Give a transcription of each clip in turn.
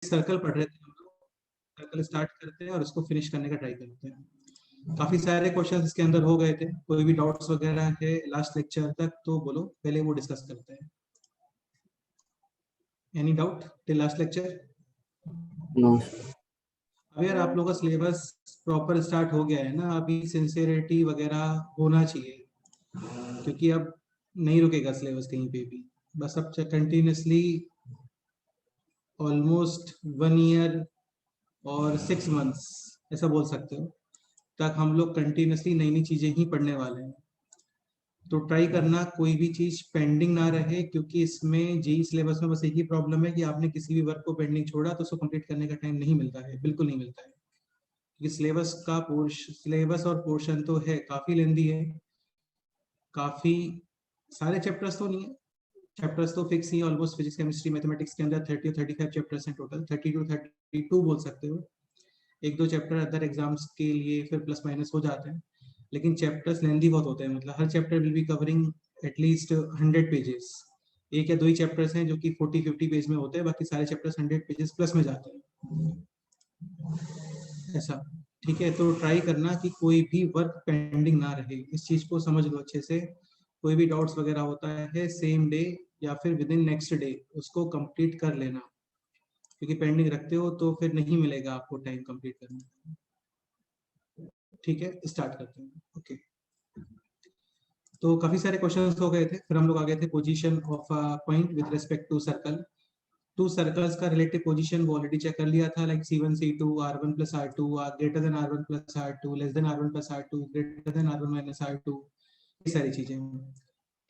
Circle पढ़ रहे थे हम लोग, सर्कल स्टार्ट करते हैं और इसको फिनिश करने का ट्राई करते हैं। काफी सारे क्वेश्चंस इसके अंदर हो गए थे, कोई भी डाउट्स वगैरह है लास्ट लेक्चर तक तो बोलो, पहले वो डिस्कस करते हैं। Any doubt till last lecture? No. अब यार आप लोगों का सिलेबस प्रॉपर स्टार्ट हो गया है ना, अभी सिंसियरिटी वगैरह होना चाहिए, क्योंकि अब नहीं रुकेगा सिलेबस कहीं पे भी। बस अब कंटिन्यूसली ऑलमोस्ट 1 ईयर और 6 मंथ्स ऐसा बोल सकते हो तक हम लोग कंटिन्यूसली नई नई चीजें ही पढ़ने वाले हैं। तो ट्राई करना कोई भी चीज पेंडिंग ना रहे, क्योंकि इसमें जी सिलेबस में बस एक ही प्रॉब्लम है कि आपने किसी भी वर्क को पेंडिंग छोड़ा तो उसको कंप्लीट करने का टाइम नहीं मिलता है, बिल्कुल नहीं मिलता है। क्योंकि सिलेबस और पोर्शन तो है काफी लेंदी है, काफी सारे चैप्टर्स तो नहीं है, चैप्टर्स तो फिक्स ही ऑलमोस्ट फिजिक्स केमिस्ट्री मैथमेटिक्स के अंदर 30 और 35 चैप्टर्स हैं टोटल, 32 बोल सकते हो। एक दो चैप्टर अदर एग्जाम्स के लिए फिर प्लस माइनस हो जाते हैं, लेकिन चैप्टर्स लेंदी बहुत होते हैं, मतलब हर chapter will be covering at least 100 pages. एक या दो ही चैप्टर्स हैं जो कि 40-50 पेज में होते हैं, बाकी सारे चैप्टर्स 100 पेजेस प्लस में जाते हैं ऐसा। ठीक है, तो ट्राई करना कि कोई भी वर्क पेंडिंग ना रहे, इस चीज को समझ लो अच्छे से। कोई भी डाउट्स वगैरह होता है सेम डे या फिर विद इन नेक्स्ट डे उसको कंप्लीट कर लेना, क्योंकि पेंडिंग रखते हो तो फिर नहीं मिलेगा आपको टाइम कंप्लीट करने का। ठीक है, स्टार्ट करते हैं। ओके, तो काफी सारे क्वेश्चंस हो गए थे, फिर हम लोग आ गए थे position of a point with respect to circle. Two circles का रिलेटिव पोजीशन वो ऑलरेडी चेक कर लिया था, like C1 C2 R1 plus R2 greater than R1 plus R2 less than R1 plus R2 greater than R1 minus R2, ये सारी चीजें।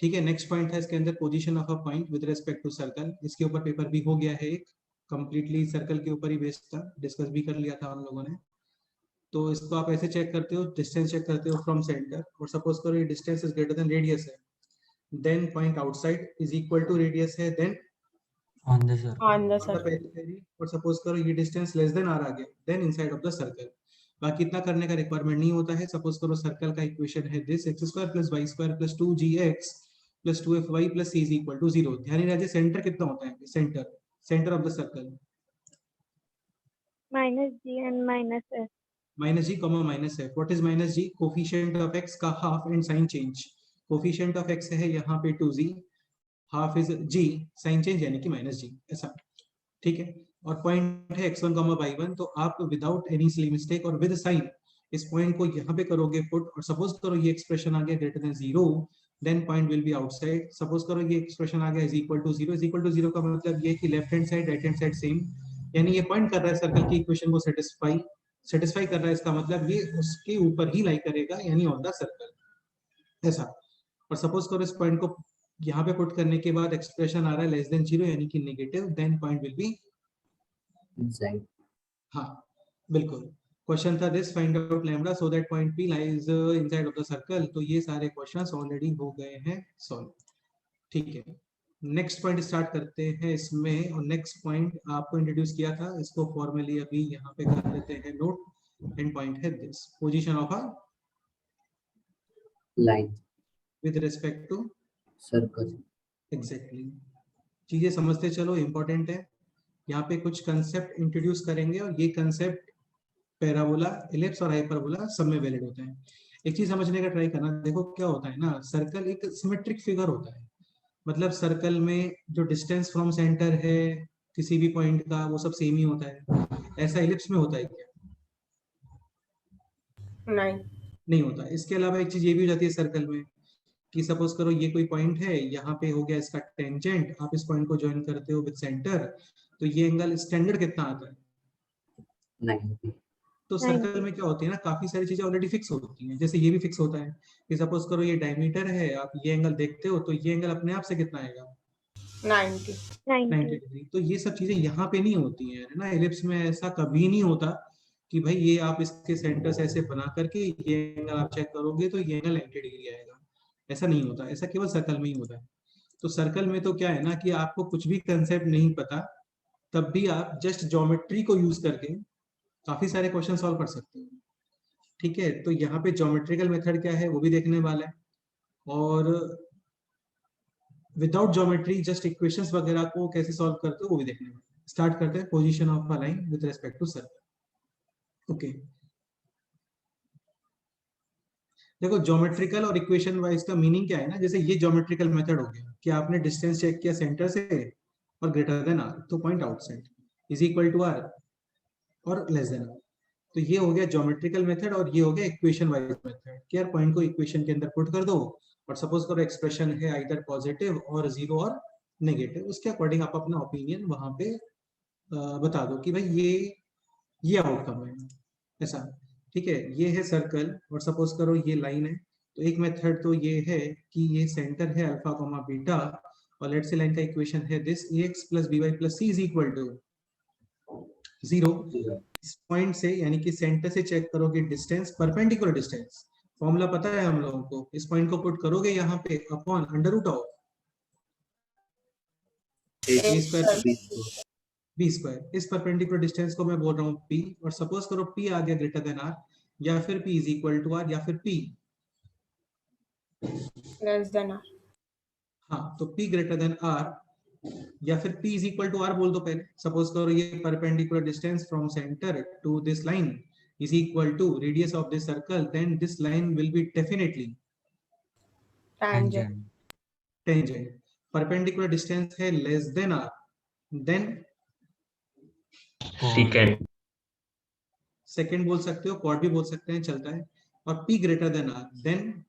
ठीक है, नेक्स्ट पॉइंट है इसके अंदर position of a point with respect to circle. इसके ऊपर पेपर भी हो गया है एक, कंप्लीटली सर्कल के ऊपर ही बेस्ड था, डिस्कस भी कर लिया था हम लोगों ने। तो इसको आप ऐसे चेक करते हो, डिस्टेंस चेक करते हो फ्रॉम सेंटर, और सपोज करो ये distance is greater than radius है, then point outside is equal to radius है, then on the circle. Periphery. और सपोज करो ये डिस्टेंस लेस देन आर आ गया, then inside of the circle. बाकी इतना करने का रिक्वायरमेंट नहीं होता है। सपोज करो सर्कल का इक्वेशन है this x square plus Y square plus 2gx plus 2fy plus c is equal to 0। ध्यान ही रहे सेंटर कितना होता है, centre of the circle -g and -f। -g, -f। What is -g? Coefficient of x का half and sign change. Coefficient of x है यहाँ पे 2g, half is g, sign change यानी कि -g, ऐसा। ठीक है, और पॉइंट है x1, y1, तो आप विदाउट एनी सिली मिस्टेक और विद साइन इस पॉइंट को यहाँ पे करोगे पुट, और सपोज करो ये एक्सप्रेशन आ गया greater than 0, then point will be outside. Suppose करो ये एक्सप्रेशन आ गया is equal to 0, is equal to 0 का मतलब ये कि left hand side right hand side same, यानी ये पॉइंट कर रहा है सर्कल की इक्वेशन को सेटिस्फाई कर रहा है, इसका मतलब ये उसके ऊपर ही लाई करेगा, यानी ऑन द सर्कल, ऐसा। और सपोज करो इस पॉइंट को यहाँ पे पुट करने के बाद एक्सप्रेशन आ रहा है लेस देन 0 यानी कि negative, then point will be inside. हाँ बिल्कुल, क्वेश्चन था this find out lambda so that point P lies inside of the circle. तो ये सारे क्वेश्चंस ऑलरेडी हो गए हैं सॉल्व। ठीक है, नेक्स्ट पॉइंट स्टार्ट करते हैं इसमें, और नेक्स्ट पॉइंट आपको इंट्रोड्यूस किया था, इसको फॉर्मली अभी यहाँ पे कर लेते हैं नोट। एंड पॉइंट है this position of a line with respect to circle. Exactly, चीजें समझते चलो, इंपॉर्टेंट है। यहाँ पे कुछ कंसेप्ट इंट्रोड्यूस करेंगे, और ये कंसेप्ट पैराबोला, इलिप्स और हाइपरबोला सब में वैलिड होते हैं। एक चीज समझने का ट्राई करना, देखो क्या होता है ना, सर्कल एक सिमेट्रिक फिगर होता है, मतलब सर्कल में जो डिस्टेंस फ्रॉम सेंटर है किसी भी पॉइंट का वो सब सेम ही होता है। ऐसा इलिप्स में होता है क्या? नहीं होता। इसके अलावा एक चीज ये भी हो जाती है सर्कल में कि सपोज करो ये कोई पॉइंट है, यहाँ पे हो गया इसका टेंजेंट, आप इस पॉइंट को ज्वाइन करते हो विद सेंटर, तो ये एंगल स्टैंडर्ड कितना आता है? 90। तो सर्कल में क्या होती है ना, काफी सारी चीजें ऑलरेडी फिक्स होती हैं, जैसे ये भी फिक्स होता है कि सपोज करो ये डायमीटर है, आप ये एंगल देखते हो, तो ये एंगल अपने आप से कितना आएगा? 90 डिग्री। तो ये सब चीजें यहाँ पे नहीं होती हैं, है ना। एलिप्स में ऐसा कभी नहीं होता कि भाई ये आप इसके सेंटर से ऐसे बना करके ये एंगल आप चेक करोगे तो ये एंगल 90 डिग्री आएगा, ऐसा नहीं होता। ऐसा केवल सर्कल में ही होता है। तो सर्कल में तो क्या है ना कि आपको कुछ भी कंसेप्ट नहीं पता, तब भी आप जस्ट ज्योमेट्री को यूज करके काफी सारे क्वेश्चन सॉल्व कर सकते हो। ठीक है, तो यहाँ पे ज्योमेट्रिकल मेथड क्या है वो भी देखने वाला है, और विदाउट ज्योमेट्री जस्ट इक्वेशंस वगैरह को कैसे सॉल्व करते हो वो भी देखने वाला है। स्टार्ट करते हैं position of a line with respect to circle. Okay, देखो ज्योमेट्रिकल और इक्वेशन वाइज का मीनिंग क्या है ना, जैसे ये ज्योमेट्रिकल मेथड हो गया कि आपने डिस्टेंस चेक किया सेंटर से और ग्रेटर देन आर, तो point outside is equal to r और लेस देन आर। तो ये हो गया ज्योमेट्रिकल मेथड और ये हो गया इक्वेशन वाइज मेथड कि यार पॉइंट को इक्वेशन के अंदर पुट कर दो और सपोज करो एक्सप्रेशन है आइदर पॉजिटिव और जीरो और नेगेटिव, उसके अकॉर्डिंग आप अपना ओपिनियन वहां पे बता दो कि भाई ये आउटकम है ऐसा। ठीक है, ये है सर्कल और सपोज करो ये लाइन है, तो एक मेथड तो ये है कि ये सेंटर है अल्फा कोमा बीटा और लेट्स से लाइन का इक्वेशन है this ax plus by plus c is equal to 0। इस पॉइंट से यानी कि सेंटर से चेक करोगे डिस्टेंस, परपेंडिकुलर डिस्टेंस फॉर्मूला पता है हम लोगों को, इस पॉइंट को पुट करोगे यहाँ पे upon under root of a square b square. इस परपेंडिकुलर डिस्टेंस को मैं बोल रहा हूँ p और सपोज करो p आ गया ग्रेटर देन r या फिर p is equal to r या फिर p लेस देन आर। हाँ, तो p ग्रेटर देन r या फिर p is equal to r बोल दो पहले। सपोज करो ये perpendicular distance from centre to this line is equal to radius of this circle, then this line will be definitely tangent. Tangent. Perpendicular distance है less than r, then second बोल सकते हो, quad भी बोल सकते हैं, चलता है। और p greater than r then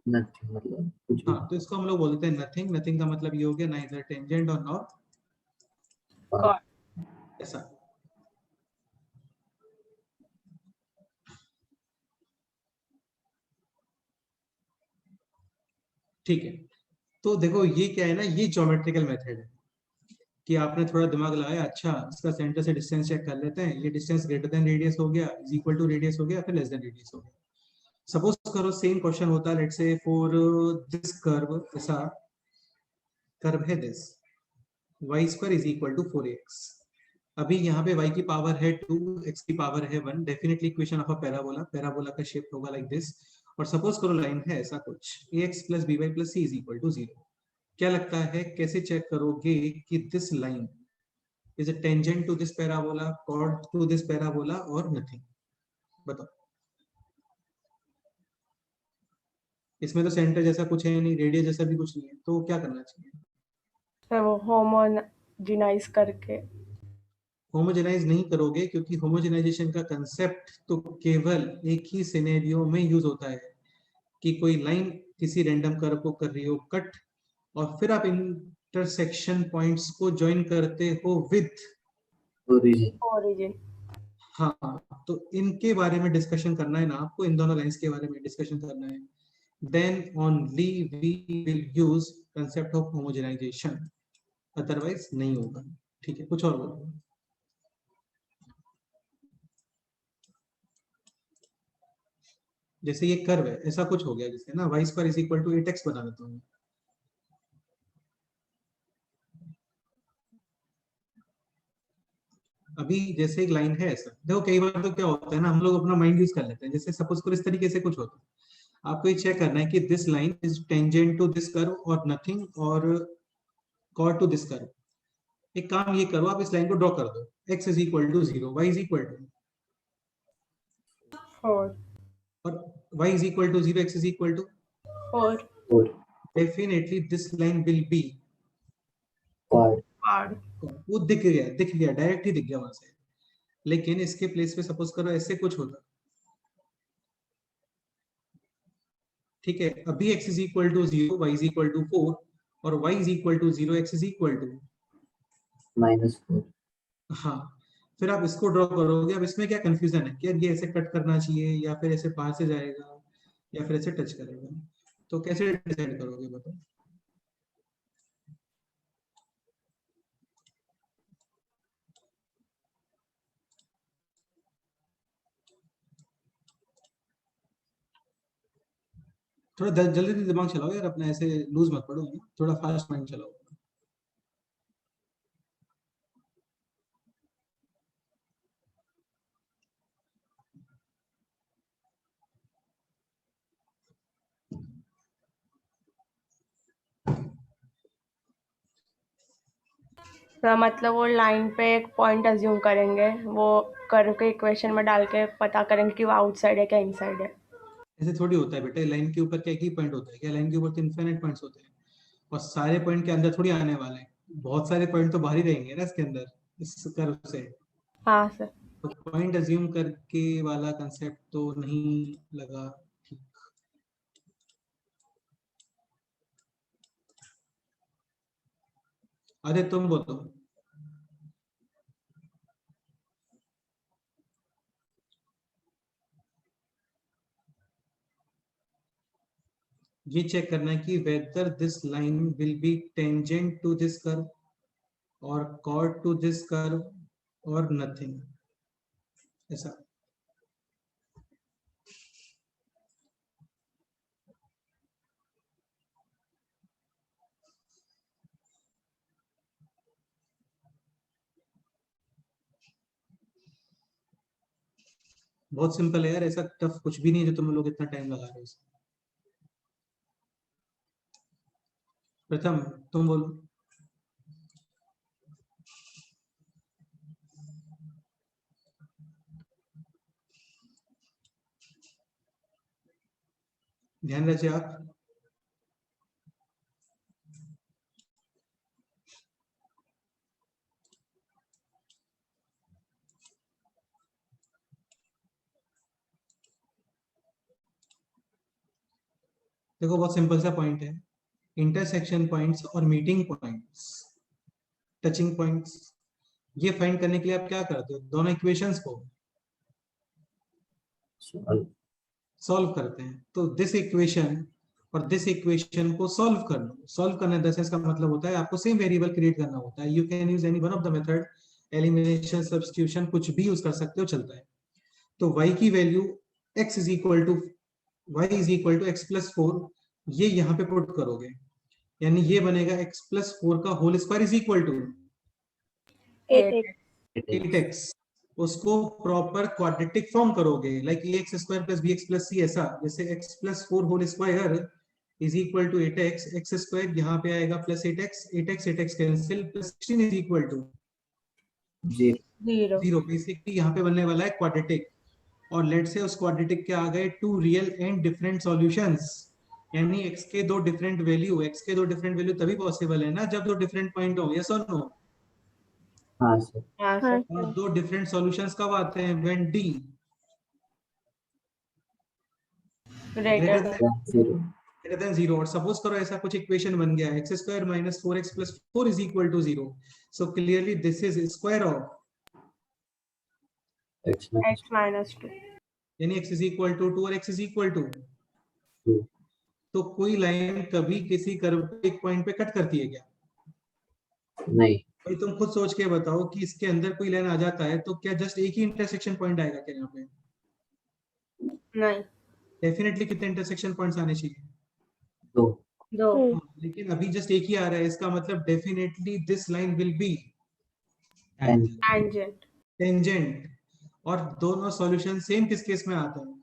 nothing, मतलब कुछ भी हाँ, तो इसको हम लोग बोलते हैं नथिंग। नथिंग का मतलब ये हो गया नाइदर टेंजेंट और नॉट ऐसा। ठीक है, तो देखो ये क्या है ना, ये ज्योमेट्रिकल मेथड है कि आपने थोड़ा दिमाग लगाया, अच्छा इसका सेंटर से डिस्टेंस चेक कर लेते हैं, ये डिस्टेंस ग्रेटर देन रेडियस हो गया, इज इक्वल टू रेडियस हो गया, फिर लेस देन रेडियस हो गया। सपोज करो सेम क्वेश्चन होता है let's say for this curve, ऐसा कर्व है this y square is equal to 4x। अभी यहाँ पे y की पावर है 2, x की पावर है 1, definitely equation of a parabola, parabola का शेप होगा लाइक दिस। और सपोज करो लाइन है ऐसा कुछ ax plus by plus c is equal to 0। क्या लगता है कैसे चेक करोगे कि this line is a tangent to this parabola, chord to this parabola और नथिंग? बताओ। इसमें तो सेंटर जैसा कुछ है नहीं, रेडियस जैसा भी कुछ नहीं है, तो क्या करना चाहिए? वो होमोजेनाइज करके। होमोजेनाइज नहीं करोगे क्योंकि होमोजेनाइजेशन का कंसेप्ट तो केवल एक ही सिनेरियो में यूज होता है कि कोई लाइन किसी रैंडम कर्व को कर रही हो कट और फिर आप इंटरसेक्शन पॉइंट्स को ज्वाइन करते हो विद ओरिजिन। हाँ, तो इनके बारे में डिस्कशन करना है ना आपको, इन दोनों लाइंस के बारे में डिस्कशन करना है, then only we will use concept of homogenization, otherwise नहीं होगा। ठीक है, कुछ और बोलो। जैसे ये कर्व है ऐसा कुछ हो गया, जैसे ना y square is equal to 8x बना देता हूँ। अभी जैसे एक लाइन है ऐसा, देखो कई बार तो क्या होता है ना, हम लोग अपना माइंड यूज कर लेते हैं। जैसे सपोज करो इस तरीके से कुछ होता है, आपको ये चेक करना है कि this line is tangent to this curve और नथिंग और कॉर्ड टू दिस कर्व। एक काम ये करो, आप इस लाइन को ड्रॉ कर दो, x is equal to 0, y is equal to 4 और y is equal to 0, x is equal to 4 definitely this line will be part. वो दिख गया डायरेक्ट ही दिख गया वहां से। लेकिन इसके प्लेस पे सपोज करो ऐसे कुछ होता, ठीक है, अभी x is equal to 0, y is equal to 4 और y is equal to 0, x is equal to -4। हाँ, फिर आप इसको ड्रॉ करोगे। अब इसमें क्या कंफ्यूजन है कि यार ये ऐसे कट करना चाहिए या फिर ऐसे पास से जाएगा या फिर ऐसे टच करेगा, तो कैसे डिसाइड करोगे बताओ? थोड़ा जल्दी जल्दी दिमाग चलाओ यार अपना, ऐसे लूज मत पड़ो, थोड़ा फास्ट माइंड चलाओ। तो मतलब वो लाइन पे एक पॉइंट अज्यूम करेंगे, वो कर्व के इक्वेशन में डाल के पता करेंगे कि वो आउटसाइड है क्या इनसाइड है। ऐसे थोड़ी होता है बेटा, लाइन के ऊपर क्या एक ही पॉइंट होता है क्या? लाइन के ऊपर तो इनफाइनाइट पॉइंट्स होते हैं, और सारे पॉइंट के अंदर थोड़ी आने वाले हैं, बहुत सारे पॉइंट तो बाहर ही रहेंगे ना इसके अंदर, इस कर्व से। हाँ सर। तो पॉइंट अज्यूम करके वाला कंसेप्ट तो नहीं लगा ठीक। अरे तुम बोलो। ये चेक करना है कि whether this line will be tangent to this curve और कॉर्ड टू दिस कर्व और नथिंग, ऐसा। बहुत सिंपल है यार, ऐसा टफ कुछ भी नहीं है जो तुम लोग इतना टाइम लगा रहे हो इसमें। प्रथम तुम बोलो। ध्यान रखिए आप। देखो बहुत सिंपल सा पॉइंट है, इंटरसेक्शन पॉइंट्स और मीटिंग पॉइंट्स, टचिंग पॉइंट्स, ये फाइंड करने के लिए आप क्या करते हो? दोनों इक्वेशंस को सॉल्व। सॉल्व करते हैं। तो दिस इक्वेशन और दिस इक्वेशन को सॉल्व कर लो। सॉल्व करने दस का मतलब होता है आपको सेम वेरिएबल क्रिएट करना होता है। You can use any one of the method, elimination, substitution, कुछ भी यूज कर सकते हो, चलता है। तो y की value x is equal to y is equal to x plus 4, ये यहाँ पे पुट करोगे, यानी ये बनेगा x प्लस 4 का whole square is equal to 8 8x। उसको प्रॉपर क्वाड्रेटिक फॉर्म करोगे, like ax square plus bx plus c, ऐसा जैसे x plus 4 whole square is equal to 8x, x square यहाँ पे आएगा plus 8x, 8x cancel, plus 16 is equal to zero. 0। Basically यहाँ पे बनने वाला है क्वाड्रेटिक, और लेट से उस क्वाड्रेटिक के आ गए two real and different solutions, यानी x के दो डिफरेंट वैल्यू तभी पॉसिबल है ना जब दो डिफरेंट पॉइंट हो, यस और नो? हाँ सर। हाँ हाँ सर। और सर। दो डिफरेंट सॉल्यूशंस कब आते हैं? When d greater greater zero. Than 0। और सपोज करो ऐसा कुछ इक्वेशन बन गया, x square minus 4x plus 4 is equal to 0। So clearly this is square of, x minus x minus 2। यानी x इज इक्वल टू 2 और x is equal to. Two. तो कोई लाइन कभी किसी कर्व पे एक पॉइंट पे कट करती है क्या? नहीं। भाई तुम खुद सोच के बताओ कि इसके अंदर कोई लाइन आ जाता है तो क्या जस्ट एक ही इंटरसेक्शन पॉइंट आएगा क्या यहाँ पे? नहीं, डेफिनेटली कितने इंटरसेक्शन पॉइंट्स आने चाहिए? दो। 2। टू। लेकिन अभी जस्ट एक ही आ रहा है, इसका मतलब definitely this line will B ten. Tangent. Tangent. और दोनों सॉल्यूशन सेम किस केस में आते हैं?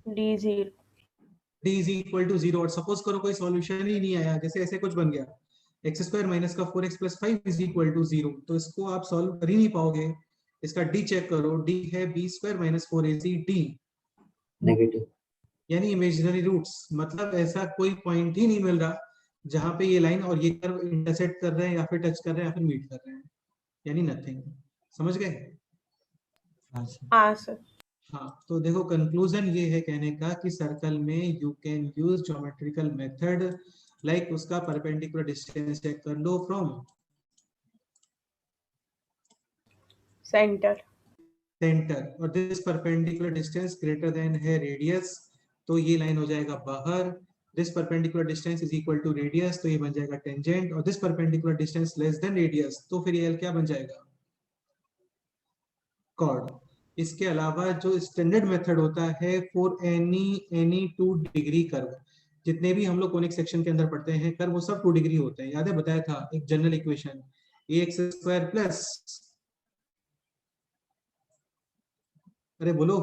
d0। d is equal to 0। और सपोज करो कोई सॉल्यूशन ही नहीं आया, जैसे ऐसे कुछ बन गया, एक्स स्क्वायर माइनस का 4x plus 5 is equal to 0, तो इसको आप सॉल्व कर ही नहीं पाओगे। इसका d चेक करो, d है b square minus 4ac d, negative. यानी इमेजिनरी रूट्स, मतलब ऐसा कोई पॉइंट ही नहीं मिल रहा जहां पे ये लाइन और ये कर्व इंटरसेक्ट कर रहे हैं या फिर टच कर रहे हैं या फिर मीट कर रहे हैं, यानी नथिंग। समझ गए? हाँ सर। हाँ, तो देखो कंक्लूजन ये है कहने का कि सर्कल में you can use geometrical method, like उसका परपेंडिकुलर डिस्टेंस चेक कर लो फ्रॉम सेंटर। सेंटर, और this perpendicular distance greater than है रेडियस, तो ये लाइन हो जाएगा बाहर। This perpendicular distance is equal to radius, तो ये बन जाएगा टेंजेंट। और this perpendicular distance less than radius, तो फिर ये क्या बन जाएगा? कॉर्ड। इसके अलावा जो स्टैंडर्ड मेथड होता है फॉर एनी 2 डिग्री कर्व, जितने भी हम लोग कोनिक सेक्शन के अंदर पढ़ते हैं कर्व, वो सब 2 डिग्री होते हैं। याद है बताया था एक general equation, ax square plus, अरे बोलो,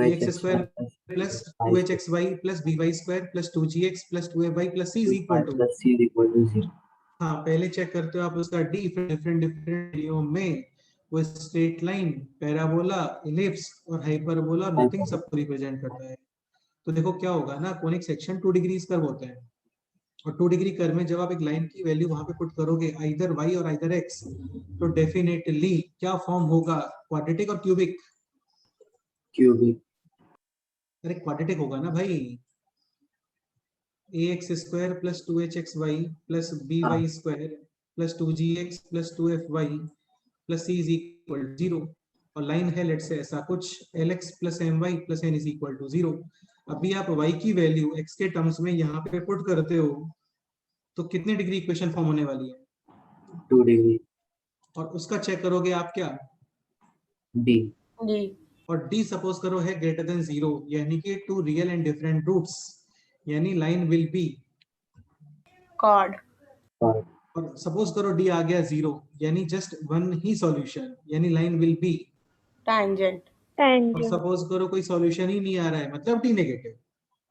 ax square plus 2hxy plus by square plus 2gx plus 2fy plus c is equal to plus c is equal to 0. हाँ पहले चेक करते हो आप उसका डी डिफरेंट एरियो में वो स्ट्रेट लाइन, पैराबोला, इलिप्स और हाइपरबोला, नथिंग सबको रिप्रेजेंट करता है। तो देखो क्या होगा ना, कोनिक सेक्शन 2 डिग्रीज कर्व होता है और 2 डिग्री कर्व में जब आप एक लाइन की वैल्यू वहां पे पुट करोगे आइदर y और आइदर x, तो डेफिनेटली क्या फॉर्म होगा, क्वाड्रेटिक और क्यूबिक? क्यूबिक. अरे क्वाड्रेटिक होगा ना भाई, ax square plus 2hxy plus by square plus 2gx plus 2fy plus c is equal to 0 और लाइन है लेट से ऐसा कुछ lx plus my plus n is equal to 0। अभी आप y की वैल्यू x के टर्म्स में यहाँ पे पुट करते हो तो कितने डिग्री इक्वेशन फॉर्म होने वाली है? 2 डिग्री. और उसका चेक करोगे आप क्या, d. D. और d सपोज करो है ग्रेटर देन 0, यानी कि two real and different roots, यानी line will be Chord. Chord. और सपोज करो d आ गया 0, यानी जस्ट वन ही सॉल्यूशन, यानी लाइन विल बी Tangent. और tangent, सपोज करो कोई सॉल्यूशन ही नहीं आ रहा है, मतलब डी नेगेटिव,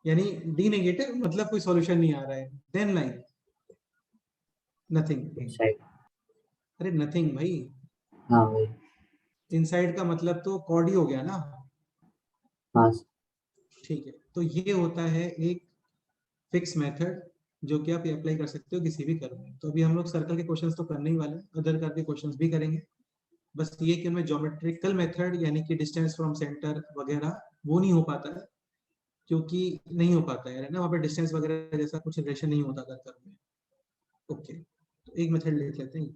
यानी डी नेगेटिव मतलब कोई सॉल्यूशन नहीं आ रहा है, देन लाइन नथिंग। Inside. अरे नथिंग भाई, हाँ भाई. इनसाइड का मतलब तो कॉर्ड ही हो गया ना। हाँ. ठीक है, तो ये होता है एक फिक्स मेथड जो कि आप अप्लाई कर सकते हो किसी भी कर्व में। तो अभी हम लोग सर्कल के क्वेश्चंस तो करने ही वाले हैं, अदर कर्व के क्वेश्चंस भी करेंगे, बस ये कि उनमें ज्योमेट्रिकल मेथड यानी कि डिस्टेंस फ्रॉम सेंटर वगैरह वो नहीं हो पाता है, क्योंकि नहीं हो पाता है ना, वहाँ पे डिस्टेंस वगैरह जैसा कुछ रिलेशन नहीं होता कर्व में। ओके, तो एक मेथड लिख लेते हैं,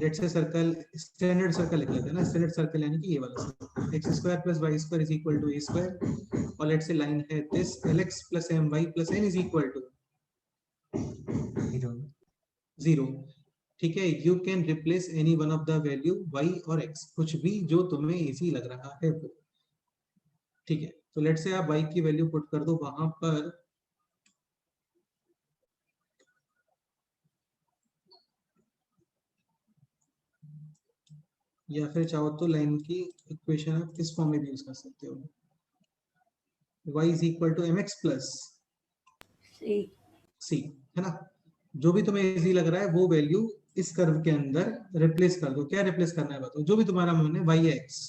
let's say circle, standard circle लिख लेते हैं ना, स्टैंडर्ड सर्कल यानी कि ये वाला circle, x square plus y square is equal to a square और लेट्स से लाइन है this lx plus my plus n is equal to 0। ठीक है, you can replace any one of the value y और x, कुछ भी जो तुम्हें easy लग रहा है वो। ठीक है, तो लेट्स से आप y की वैल्यू पुट कर दो वहां पर, या फिर चाहो तो लाइन की इक्वेशन आप इस फॉर्म में भी यूज कर सकते हो, y is equal to mx plus C. c, है ना। जो भी तुम्हें इजी लग रहा है वो वैल्यू इस कर्व के अंदर रिप्लेस कर दो। क्या रिप्लेस करना है बताओ, जो भी तुम्हारा मन है, y x,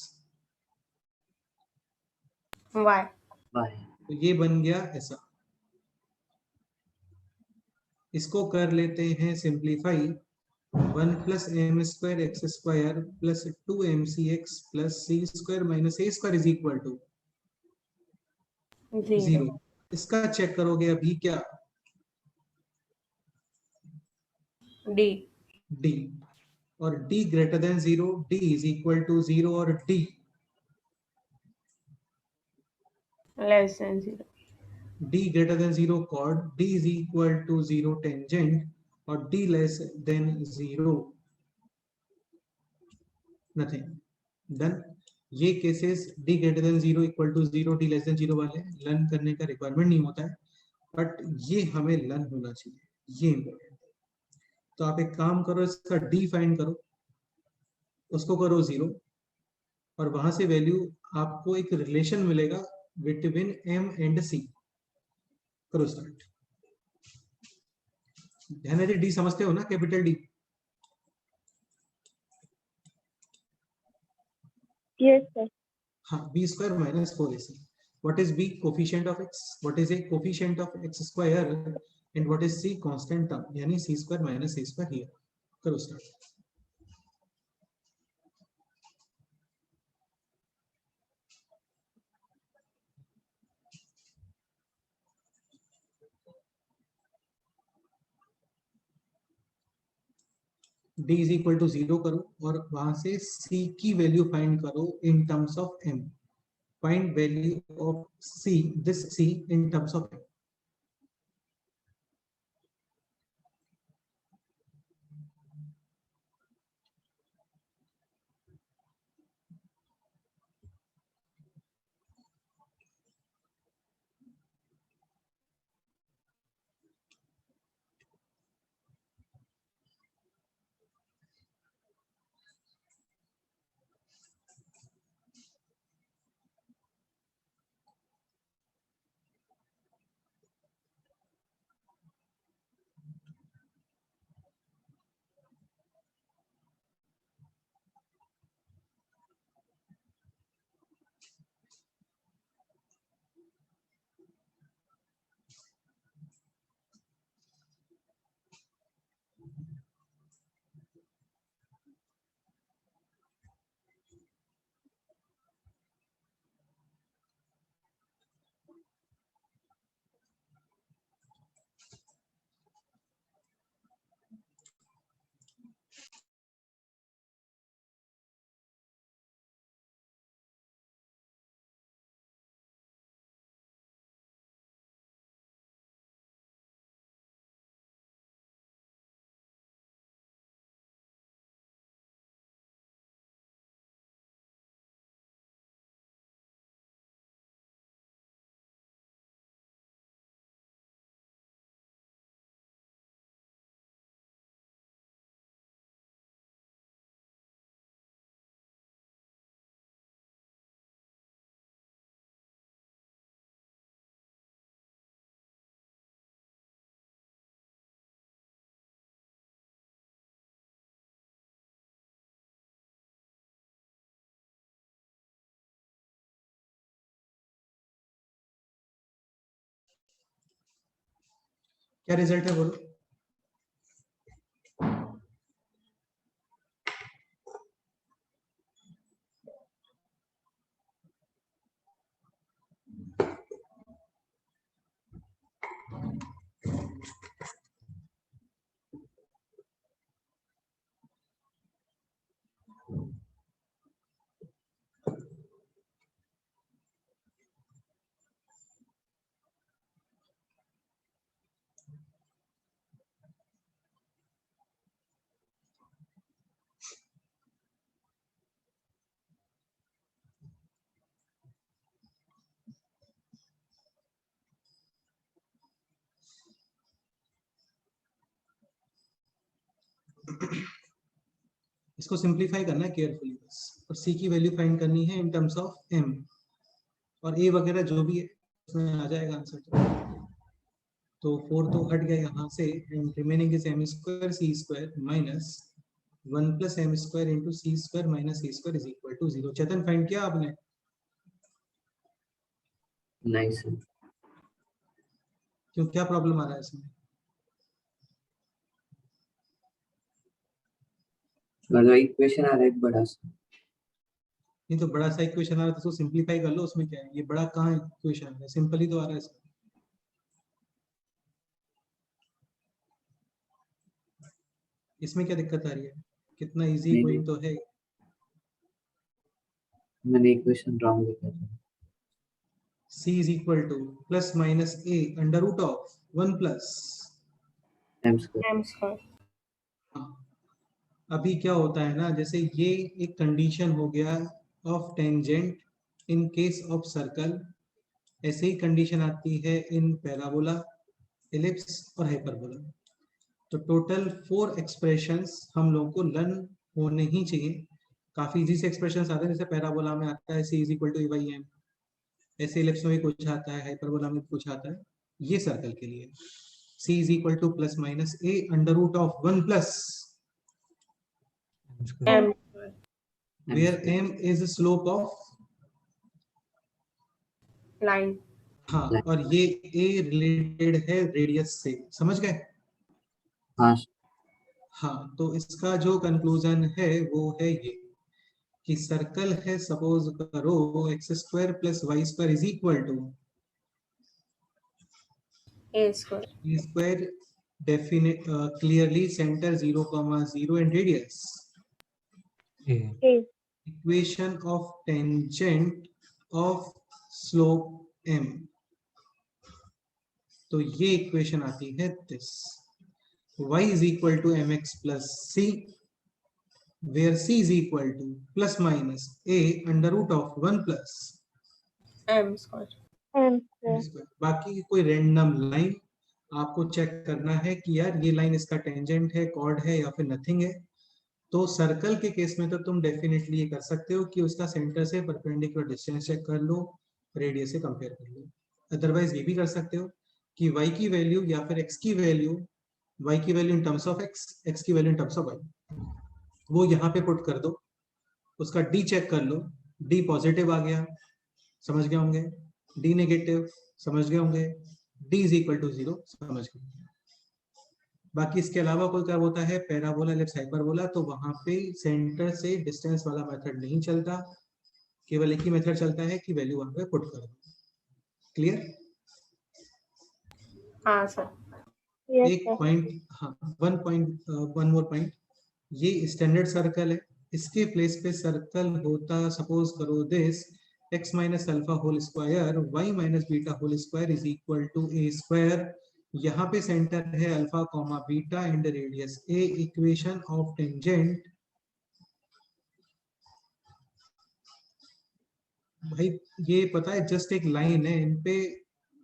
Y. y. तो ये बन गया ऐसा। इसको कर लेते हैं simplify, 1 plus m square x square plus 2mcx plus c square minus a square is equal to 0। इसका चेक करोगे अभी क्या, D. d, और d greater than 0, d is equal to 0 और d Less than 0. d greater than 0 chord, d is equal to 0 tangent और d less than 0 nothing. Done. ये cases d greater than 0 equal to 0, d less than 0 वाले learn करने का requirement नहीं होता है, but ये हमें लर्न होना चाहिए, ये इंपॉर्टेंट है। तो आप एक काम करो, इसका d फाइंड करो, उसको करो 0 और वहां से वैल्यू आपको एक रिलेशन मिलेगा बिटवीन m एंड c। करो स्टार्ट। ध्यान दीजिए, d समझते हो ना, कैपिटल D। yes sir, हाँ, b square minus 4ac। what is b, coefficient of x, what is a coefficient of x square and what is c, constant term, यानी c square minus a square here. करो start. d is equal to 0 करो और वहां से c की value find करो in terms of m। Find value of c, this c in terms of m। क्या result है बोलो? इसको सिंप्लीफाई करना है केयरफुली बस, और सी की वैल्यू फाइंड करनी है इन टर्म्स ऑफ एम, और ए वगैरह जो भी है उसमें आ जाएगा आंसर। तो 4 तो हट गया यहाँ से, and remaining is m square c square minus 1 plus m square into c square minus c square is equal to 0। Chetan find किया आपने? नहीं सर। क्यों, क्या प्रॉब्लम आ रहा है इसमें? मतलब इक्वेशन आ रहा है एक बड़ा सा। नहीं तो बड़ा सा इक्वेशन आ रहा है तो सिंप्लीफाई कर लो, उसमें क्या है? ये बड़ा कहाँ इक्वेशन है, सिंपल ही तो आ रहा है इसमें। इसमें क्या दिक्कत आ रही है? कितना इजी नहीं, गोइंग तो है। मैंने इक्वेशन रॉन्ग लिखा था। c is equal to plus minus a under root of 1 plus m square. M square. अभी क्या होता है ना, जैसे ये एक कंडीशन हो गया of tangent in case of circle, ऐसे ही कंडीशन आती है इन पैराबोला, एलिप्स और हाइपरबोला। तो टोटल 4 एक्सप्रेशंस हम लोगों को लर्न होने ही चाहिए। काफी इजी से एक्सप्रेशंस आते हैं, जैसे पैराबोला में आता है c is equal to a by m, ऐसे इलिप्स में भी कुछ आता है, हाइपरबोला में कुछ आता है। ये सर्कल के लिए c is equal to plus minus a under root of 1 plus m where m is slope of, line. हाँ, और ये a रिलेटेड है रेडियस से, समझ गए? हाँ हाँ, तो इसका जो कंक्लूजन है वो है ये कि सर्कल है, सपोज करो x square plus Y square is equal to A square. A square, definite clearly centre 0,0 and radius, A. equation of tangent of slope m। तो ये इक्वेशन आती है this, y is equal to mx plus c, where c is equal to plus minus a under root of 1 plus m square. M m square. square। बाकी कोई random line आपको check करना है कि यार ये लाइन इसका टेंजेंट है, कॉर्ड है या फिर नथिंग है। तो सर्कल के केस में तो तुम डेफिनेटली ये कर सकते हो कि उसका सेंटर से परपेंडिकुलर डिस्टेंस चेक कर लो, रेडियस से कंपेयर कर लो। अदरवाइज ये भी कर सकते हो कि y की वैल्यू या फिर x की वैल्यू, y की value in terms of x की value in terms of y, वो यहाँ पे पुट कर दो, उसका d चेक कर लो, d पॉजिटिव आ गया, समझ गए होंगे, d नेगेटिव समझ गए होंगे, d इज इक्वल टू 0 समझ गए। बाकी इसके अलावा कोई क्या होता है पैराबोला, एलिप्स, हाइपरबोला, तो वहां पे सेंटर से डिस्टेंस वाला मेथड नहीं चलता, केवल एक ही मेथड चलता है कि वैल्यू वहां पे पुट कर दो। क्लियर? हाँ सर। Yes, एक sir. पॉइंट, हाँ, वन मोर पॉइंट, ये स्टैंडर्ड सर्कल है, इसके प्लेस पे सर्कल होता, सपोज करो this x minus alpha whole square y minus beta whole square is equal to a square. यहाँ पे सेंटर है alpha comma beta and radius a, equation of tangent. भाई ये पता है जस्ट एक लाइन है, इन पे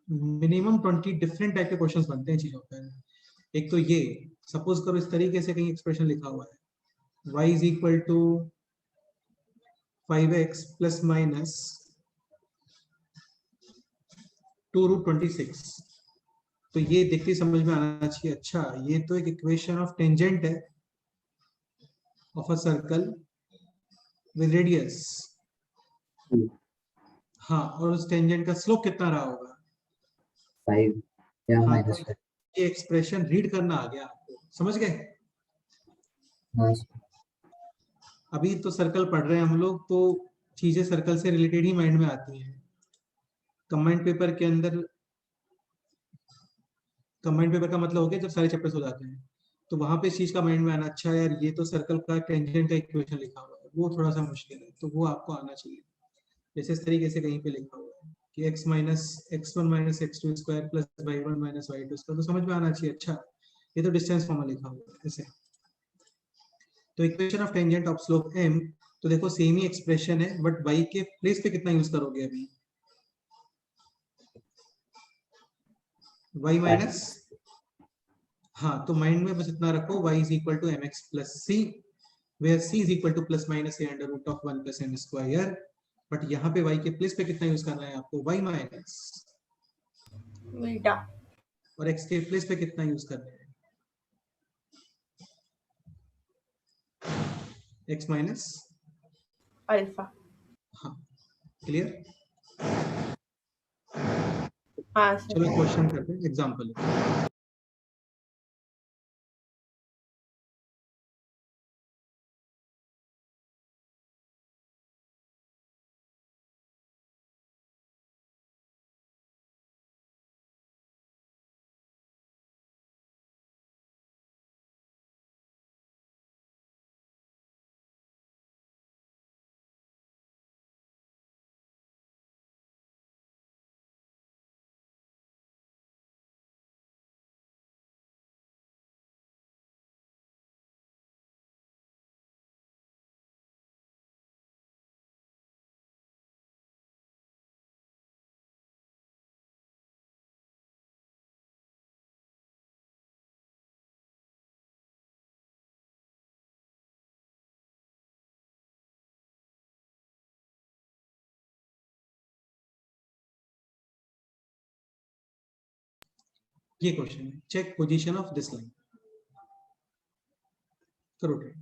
मिनिमम 20 डिफरेंट टाइप के क्वेश्चंस बनते हैं चीजों पर। एक तो ये सपोज करो इस तरीके से कहीं एक्सप्रेशन लिखा हुआ है y is equal to 5x plus minus 2√26। तो ये देखते समझ में आना चाहिए, अच्छा ये तो एक इक्वेशन ऑफ टेंजेंट है of a circle with radius. हाँ, और उस टेंजेंट का स्लोप कितना रहा होगा? 5 या हाँ, -5। ये एक्सप्रेशन रीड करना आ गया आपको, समझ गए? हाँ सर। अभी तो सर्कल पढ़ रहे हैं हम लोग, तो चीजें सर्कल से रिलेटेड ही माइंड में आती हैं। कंबाइंड पेपर के अंदर, कंबाइंड पेपर का मतलब हो गया जब सारे चैप्टर्स हो जाते हैं, तो वहां पे इस चीज का माइंड में आना, अच्छा यार ये तो सर्कल का टेंजेंट का इक्वेशन लिखा हुआ है, वो थोड़ा सा मुश्किल है, तो वो आपको आना चाहिए। जैसे इस तरीके से कहीं पे लिखा हुआ है कि x minus x1 minus x2 square plus y1 minus y2 square, तो समझ में आना चाहिए, अच्छा ये तो डिस्टेंस फॉर्म में लिखा हुआ है ऐसे। तो equation of tangent of slope m, तो देखो सेम ही एक्सप्रेशन है, बट y के प्लेस पे कितना यूज करोगे अभी? y माइनस, हाँ तो माइंड में बस इतना रखो, y is equal to mx plus c, where c is equal to plus minus a under root of 1 plus m square. But यहाँ पे y के प्लेस पे कितना यूज करना है आपको? y minus, beta. और x के प्लेस पे कितना यूज करना है? x minus alpha. हाँ, क्लियर? हाँ सर। चलो क्वेश्चन करते हैं, एग्जांपल। ये क्वेश्चन है, check position of this line, करो ट्राई।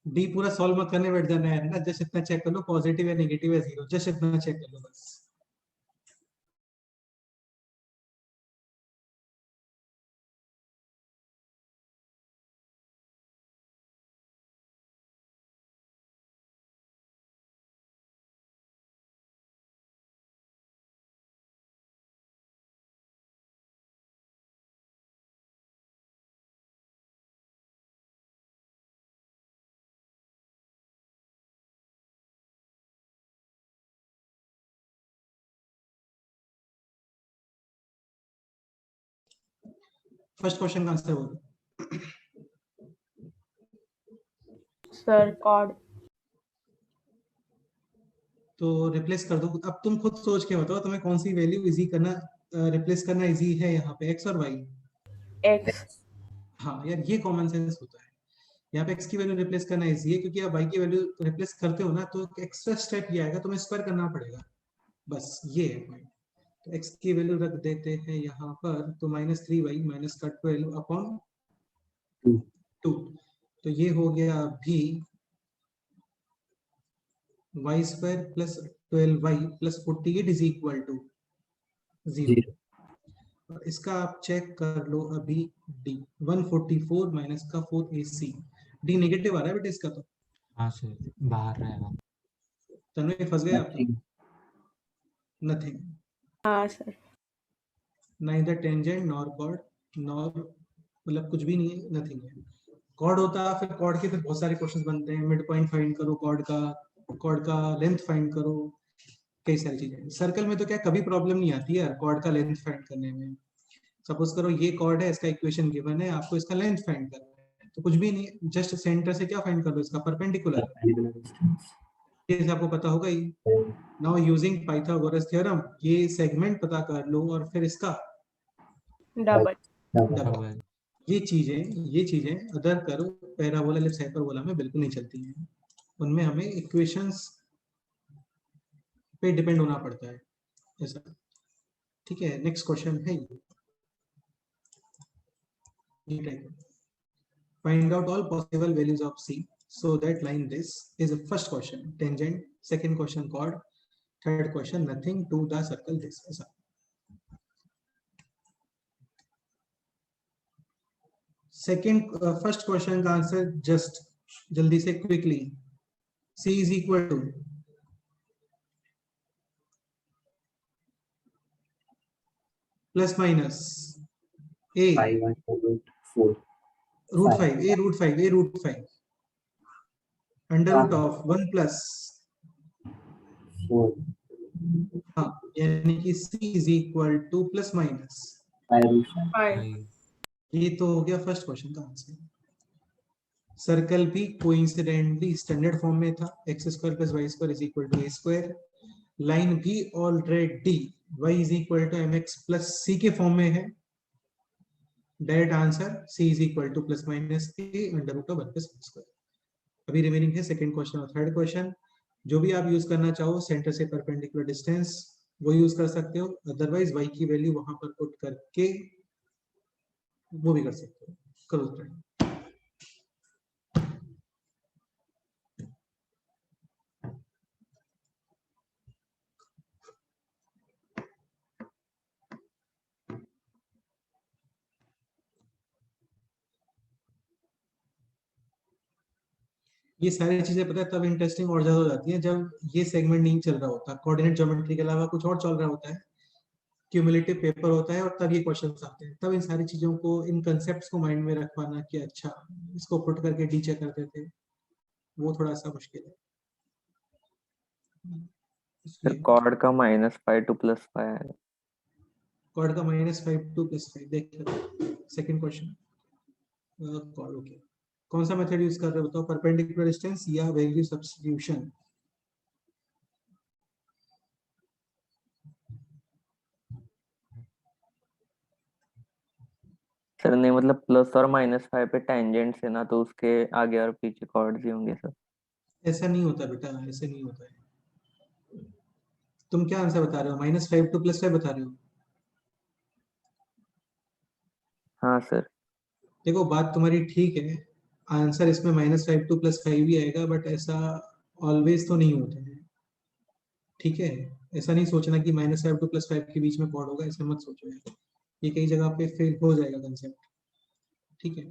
डी पूरा सॉल्व मत करने बैठ जाना है ना, जस्ट इतना चेक कर लो पॉजिटिव या नेगेटिव या जीरो, जस्ट इतना चेक कर लो बस। फर्स्ट क्वेश्चन का आंसर बोलो। Sir chord. तो रिप्लेस कर दो, अब तुम खुद सोच के बताओ तुम्हें कौन सी वैल्यू इजी करना, रिप्लेस करना इजी है यहाँ पे, x और y? एक्स। हाँ यार ये कॉमन सेंस होता है, यहाँ पे x की वैल्यू रिप्लेस करना इजी है, क्योंकि आप y की वैल्यू रिप्लेस करते हो ना, तो एक्स्ट्रा स्टेप ये आएगा, तुम्हें स्क्वायर करना पड़ेगा, बस ये है पॉइंट। तो x की वैल्यू रख देते हैं यहाँ पर, तो -3y माइनस का 12 अपॉन 2। तो ये हो गया अभी y square plus 12y plus 48 is equal to 0। 0। और इसका आप चेक कर लो अभी, d 144 माइनस का 4ac, d नेगेटिव आ रहा है बेटा इसका, तो हाँ सर, बाहर रहेगा। तन्मय फंस गया आपका। Nothing. नथिंग, हाँ sir. Neither tangent nor chord nor, मतलब कुछ भी नहीं है, नथिंग है। कॉर्ड होता है, फिर कॉर्ड के फिर बहुत सारे क्वेश्चंस बनते हैं, मिड पॉइंट फाइंड करो कॉर्ड का लेंथ फाइंड करो, कई सारी चीजें। सर्कल में तो क्या कभी प्रॉब्लम नहीं आती है यार कॉर्ड का लेंथ फाइंड करने में। सपोज करो ये कॉर्ड है, इसका इक्वेशन गिवन है, आपको इसका लेंथ फाइंड करना है, तो कुछ भी नहीं, जस्ट सेंटर से क्या फाइंड कर लो, इसका परपेंडिकुलर, Perpendicular distance. ये आपको पता होगा ही। नाउ यूजिंग पाइथागोरस थ्योरम ये सेगमेंट पता कर लो और फिर इसका डबल। Double. डबल। ये चीजें अदर करो पैराबोला एलिप्स हाइपरबोला में बिल्कुल नहीं चलती हैं, उनमें हमें इक्वेशंस पे डिपेंड होना पड़ता है ऐसा। ठीक है, नेक्स्ट क्वेश्चन है ये, find out all possible values of c so that line this is the first question tangent, second question chord, third question nothing to the circle this, ऐसा। सेकेंड फर्स्ट क्वेश्चन का answer just जल्दी से quickly, c is equal to plus minus a 5 and 4. Root 5. 5 a root 5 under root of 1 plus, 4. हाँ यानी कि c is equal to plus minus 5 root 5. Five. ये तो हो गया फर्स्ट क्वेश्चन का आंसर। सर्कल भी कोइंसिडेंटली स्टैंडर्ड फॉर्म में था, X square plus Y square is equal to A square. Line भी already y is equal to M X plus C के फॉर्म में है। Direct answer c is equal to plus minus A under root of 1 plus square. अभी remaining है second question और third question. जो भी आप यूज करना चाहो सेंटर से परपेंडिकुलर डिस्टेंस वो यूज कर सकते हो, अदरवाइज y की वैल्यू वहां पर पुट करके वो भी कर सकते हो। करो ट्राई। ये सारी चीजें पता है तब इंटरेस्टिंग और ज्यादा हो जाती हैं जब ये सेगमेंट नहीं चल रहा होता, कोऑर्डिनेट ज्योमेट्री के अलावा कुछ और चल रहा होता है, क्यूमुलेटिव पेपर होता है, और तब ये क्वेश्चंस आते हैं। तब इन सारी चीजों को, इन कंसेप्ट्स को माइंड में रखवाना कि अच्छा इसको पुट करके डी चेक करते थे, वो थोड़ा सा मुश्किल है। सर इसलिए कॉर्ड का -5 to +5 है। कॉर्ड का -5 to +5 देख सेकंड क्वेश्चन। कॉर्ड ओके, कौन सा मेथड यूज कर रहे हो बताओ, परपेंडिकुलर डिस्टेंस या वैल्यू सब्स्टिट्यूशन? सर नहीं मतलब प्लस और -5 पे टेंजेंट है ना, तो उसके आगे और पीछे कॉर्ड्स ही होंगे सर। ऐसा नहीं होता बेटा, ऐसे नहीं होता है। तुम क्या आंसर बता रहे हो, -5 to +5 बता रहे हो? हाँ सर। देखो बात तुम्हारी ठीक है, आंसर इसमें -5 to +5 ही आएगा, बट ऐसा ऑलवेज तो नहीं होता है। ठीक है, ऐसा नहीं सोचना कि -5 to +5 के बीच में कॉर्ड होगा, ऐसा मत सोचो यार, ये कई जगह पे फेल हो जाएगा कंसेप्ट। ठीक है,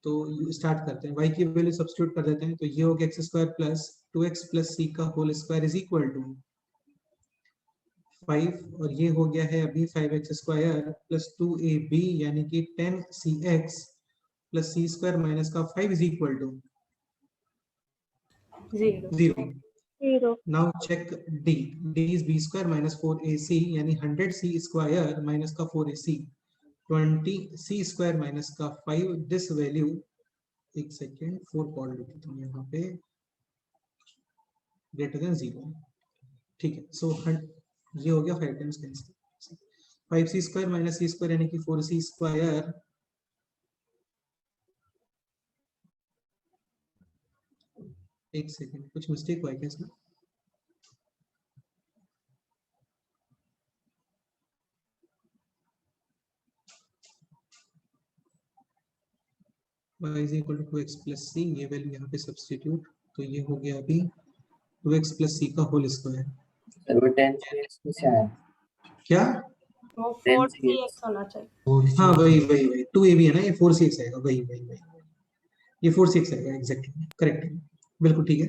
तो स्टार्ट करते हैं, y की वैल्यू सब्स्टिट्यूट कर देते हैं, तो ये हो गया x² plus 2x plus c का whole square is equal to 5, और ये हो गया है अभी 5x² प्लस 2ab यानी कि 10cx plus c square minus का 5 is equal to zero. 0। 0. Now check d, d is b square minus 4ac यानी 100c square minus का 4ac 20c square minus का 5, दिस वैल्यू, एक सेकेंड 4 कॉल लिखता हूँ यहाँ पे, ग्रेटर देन 0। ठीक है, सो ये हो गया 5 times cancel, 5c square minus c square यानी कि 4c स्क्वायर, एक सेकेंड कुछ मिस्टेक हुआ है क्या इसमें? y is equal to 2x plus C, ये वैल्यू यहाँ पे सब्स्टिट्यूट, तो ये हो गया अभी 2x प्लस सी का होल स्क्वायर। सर वो 10 से आया। क्या? वो 10 4cx होना चाहिए। 4 हाँ वही वही वही 2ab है ना, ये 4cx आएगा, वही वही वही ये 4cx आएगा, एग्जैक्टली करेक्ट, बिल्कुल ठीक है।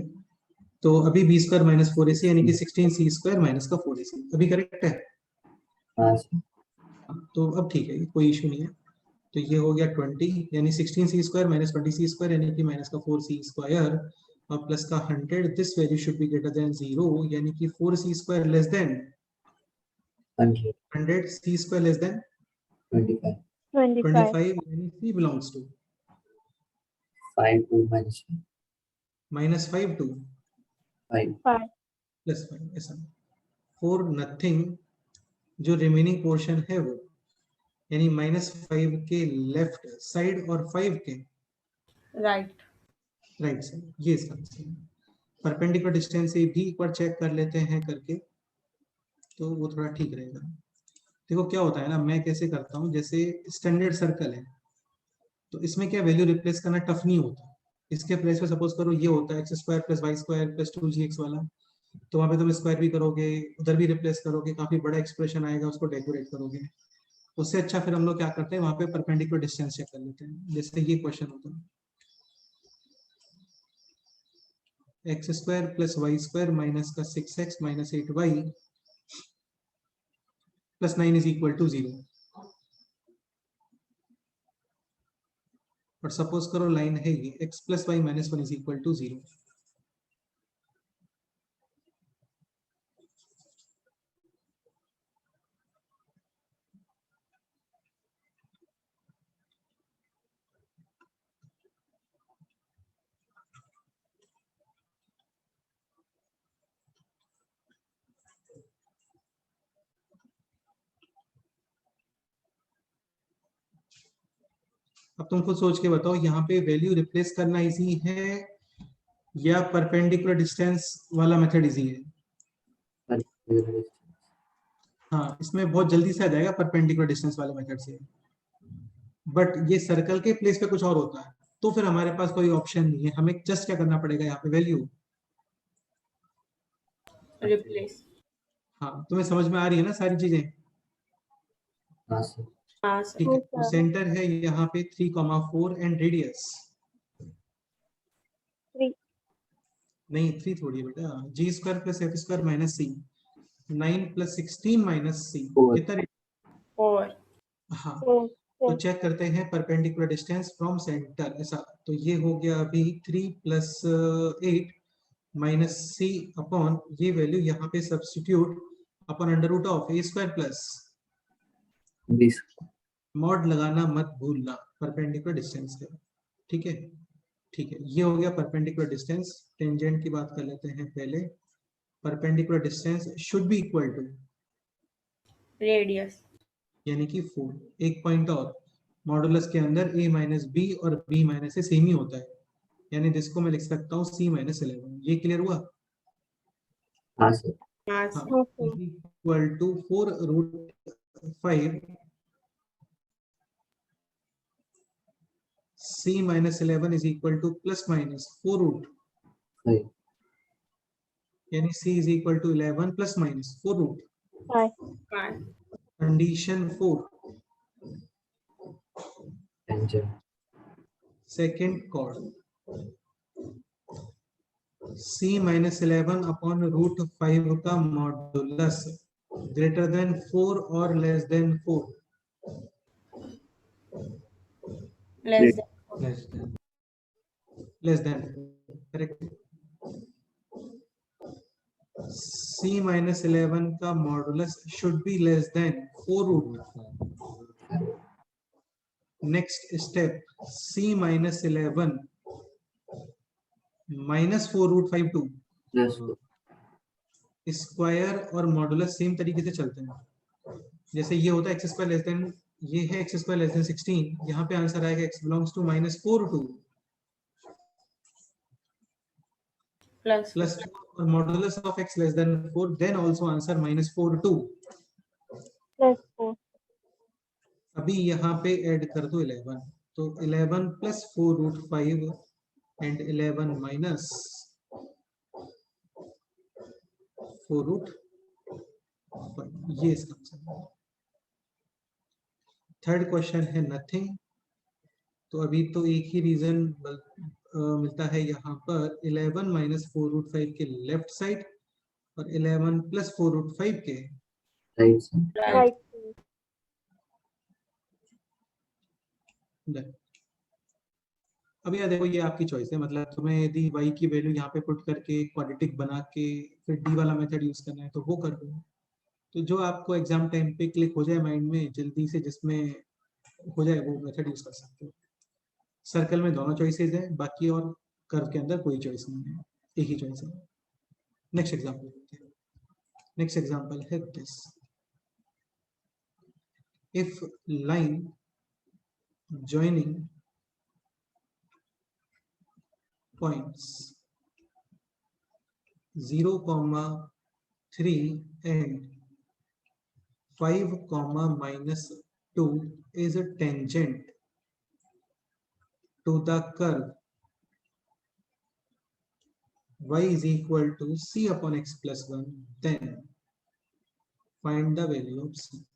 तो अभी b स्क्वायर माइनस 4ac यानी कि 16c स्क्वायर माइनस का 4ac, अभी करेक्ट है। हाँ सर। तो अब ठीक है, कोई इशू नहीं है। तो ये हो गया 20 यानी 16c square minus 20c square यानी कि माइनस का 4c स्क्वायर और प्लस का 100, this value should be greater than 0 यानी कि 4c square less than 100, 100, c square less than 25, 25 यानी c belongs to 5 2 minus minus 5 to 5, plus 5, ऐसा फॉर नथिंग, जो रिमेनिंग पोर्शन है वो यानी माइनस 5 के लेफ्ट साइड और 5 के राइट साइड, ये इसका आंसर है। परपेंडिकुलर डिस्टेंस से भी एक बार चेक कर लेते हैं करके, तो वो थोड़ा ठीक रहेगा। देखो क्या होता है ना, मैं कैसे करता हूँ, जैसे स्टैंडर्ड सर्कल है तो इसमें क्या वैल्यू रिप्लेस करना टफ नहीं होता। इसके प्लेस पे सपोज करो ये होता है x square plus Y square plus 2gx वाला, तो वहां पे तुम स्क्वायर भी करोगे, उधर भी रिप्लेस करोगे, काफी बड़ा एक्सप्रेशन आएगा, उसको डेकोरेट करोगे। उससे अच्छा फिर हम लोग क्या करते हैं, वहां पे परपेंडिकुलर डिस्टेंस चेक कर लेते हैं। जैसे ये क्वेश्चन होता है x square plus Y square minus का 6x minus 8y plus 9 is equal to 0। और सपोज करो लाइन है ये x plus y minus 1 is equal to 0। अब तुम खुद सोच के बताओ, यहाँ पे वैल्यू रिप्लेस करना इजी है या परपेंडिकुलर डिस्टेंस वाला मेथड इजी है? perpendicular distance. हाँ, इसमें बहुत जल्दी से आ जाएगा परपेंडिकुलर डिस्टेंस वाले मेथड से, बट ये सर्कल के प्लेस पे कुछ और होता है, तो फिर हमारे पास कोई ऑप्शन नहीं है, हमें जस्ट क्या करना पड़ेगा यहाँ पे वैल्यू। रिप्लेस। हाँ, तुम्हें समझ में आ रही है ना सारी चीजें? हाँ सर। हाँ सर। ठीक है, तो सेंटर है यहाँ पे 3,4 एंड रेडियस 3 नहीं 3 थोड़ी बेटा, G square plus F square minus C, 9 plus 16 minus सी, 4, कितना? 4 हाँ, 4 तो चेक करते हैं परपेंडिकुलर डिस्टेंस फ्रॉम सेंटर, ऐसा तो ये हो गया अभी 3 प्लस 8 माइनस सी अपॉन ये वैल्यू यहाँ पे substitute upon under root of a square plus 20, mod लगाना मत भूलना परपेंडिकुलर डिस्टेंस है। ठीक है, ठीक है, ये हो गया परपेंडिकुलर डिस्टेंस। टेंजेंट की बात कर लेते हैं पहले। Perpendicular distance should be equal to radius यानी कि 4। एक पॉइंट और, मॉडुलस के अंदर a माइनस बी और b माइनस ए सेम ही होता है, यानी जिसको मैं लिख सकता हूँ c माइनस 11। ये क्लियर हुआ? हाँ सर। हाँ हाँ, sir. Equal to 4 root 5 c minus 11 is equal to plus minus 4 root, 5, यानी c is equal to 11 plus minus 4 root. 5 condition 4, tangent, second chord, c minus 11 upon root 5 का modulus greater than 4 और less than 4। Less than less than correct. c minus 11 का modulus should be less than 4 root. 4 next step, c minus 11 minus 4 root 5 2 plus square और modulus same तरीके से चलते हैं। जैसे ये होता है एक्स स्क्वायर लेस देन, ये है एक्स स्क्वायर लेस देन 16, यहाँ पे आंसर आएगा X belongs to minus 4 2 plus plus और modulus of X less than 4, then also answer minus 4 2। plus 4 अभी यहाँ पे ऐड कर दो 11, तो 11 प्लस 4√5 एंड 11 माइनस 4√5, ये इसका आंसर है। थर्ड क्वेश्चन है नथिंग। तो अभी तो एक ही रीजन मिलता है यहाँ पर, 11 माइनस 4√5 के लेफ्ट साइड और 11 प्लस 4√5 के राइट साइड। Right left. अब यार देखो, ये आपकी चॉइस है, मतलब तुम्हें यदि y की वैल्यू यहाँ पे पुट करके क्वाड्रेटिक बना के फिर d वाला मेथड यूज करना है तो वो कर दो। तो जो आपको एग्जाम टाइम पे क्लिक हो जाए माइंड में जल्दी से, जिसमें हो जाए वो मेथड यूज कर सकते हो। सर्कल में दोनों चॉइसेस है, बाकी और कर्व के अंदर कोई चॉइस नहीं है, एक ही चॉइस है। नेक्स्ट एग्जांपल देखते हैं। नेक्स्ट एग्जांपल है this, if line joining points 0, 3 and 5, -2 is a tangent to the curve y is equal to c upon x plus 1, then find the value of c.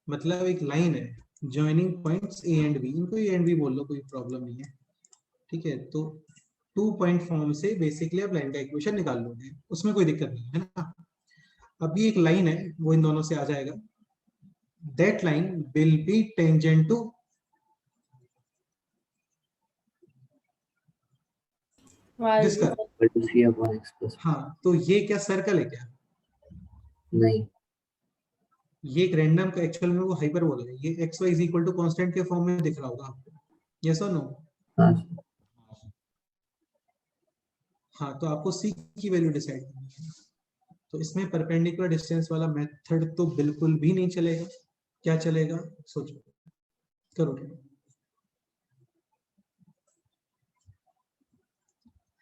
मतलब एक line है joining points a and b, इनको a and b बोल लो, कोई problem नहीं है, ठीक है। तो 2 पॉइंट फॉर्म से बेसिकली आप लाइन का इक्वेशन निकाल लोगे, उसमें कोई दिक्कत नहीं है ना। अब ये एक लाइन है, वो इन दोनों से आ जाएगा। That line will be tangent to this curve. Equal to c upon x plus. हाँ, तो ये क्या सर्कल है क्या? नहीं, ये एक रैंडम का, एक्चुअल में वो हाइपरबोला है। ये x y is equal to constant के फॉर्म में दिख रहा होगा आपको, यस और नो? हाँ हाँ, तो आपको सी की वैल्यू डिसाइड करनी है। तो इसमें परपेंडिकुलर डिस्टेंस वाला मेथड तो बिल्कुल भी नहीं चलेगा। क्या चलेगा सोचो, करो।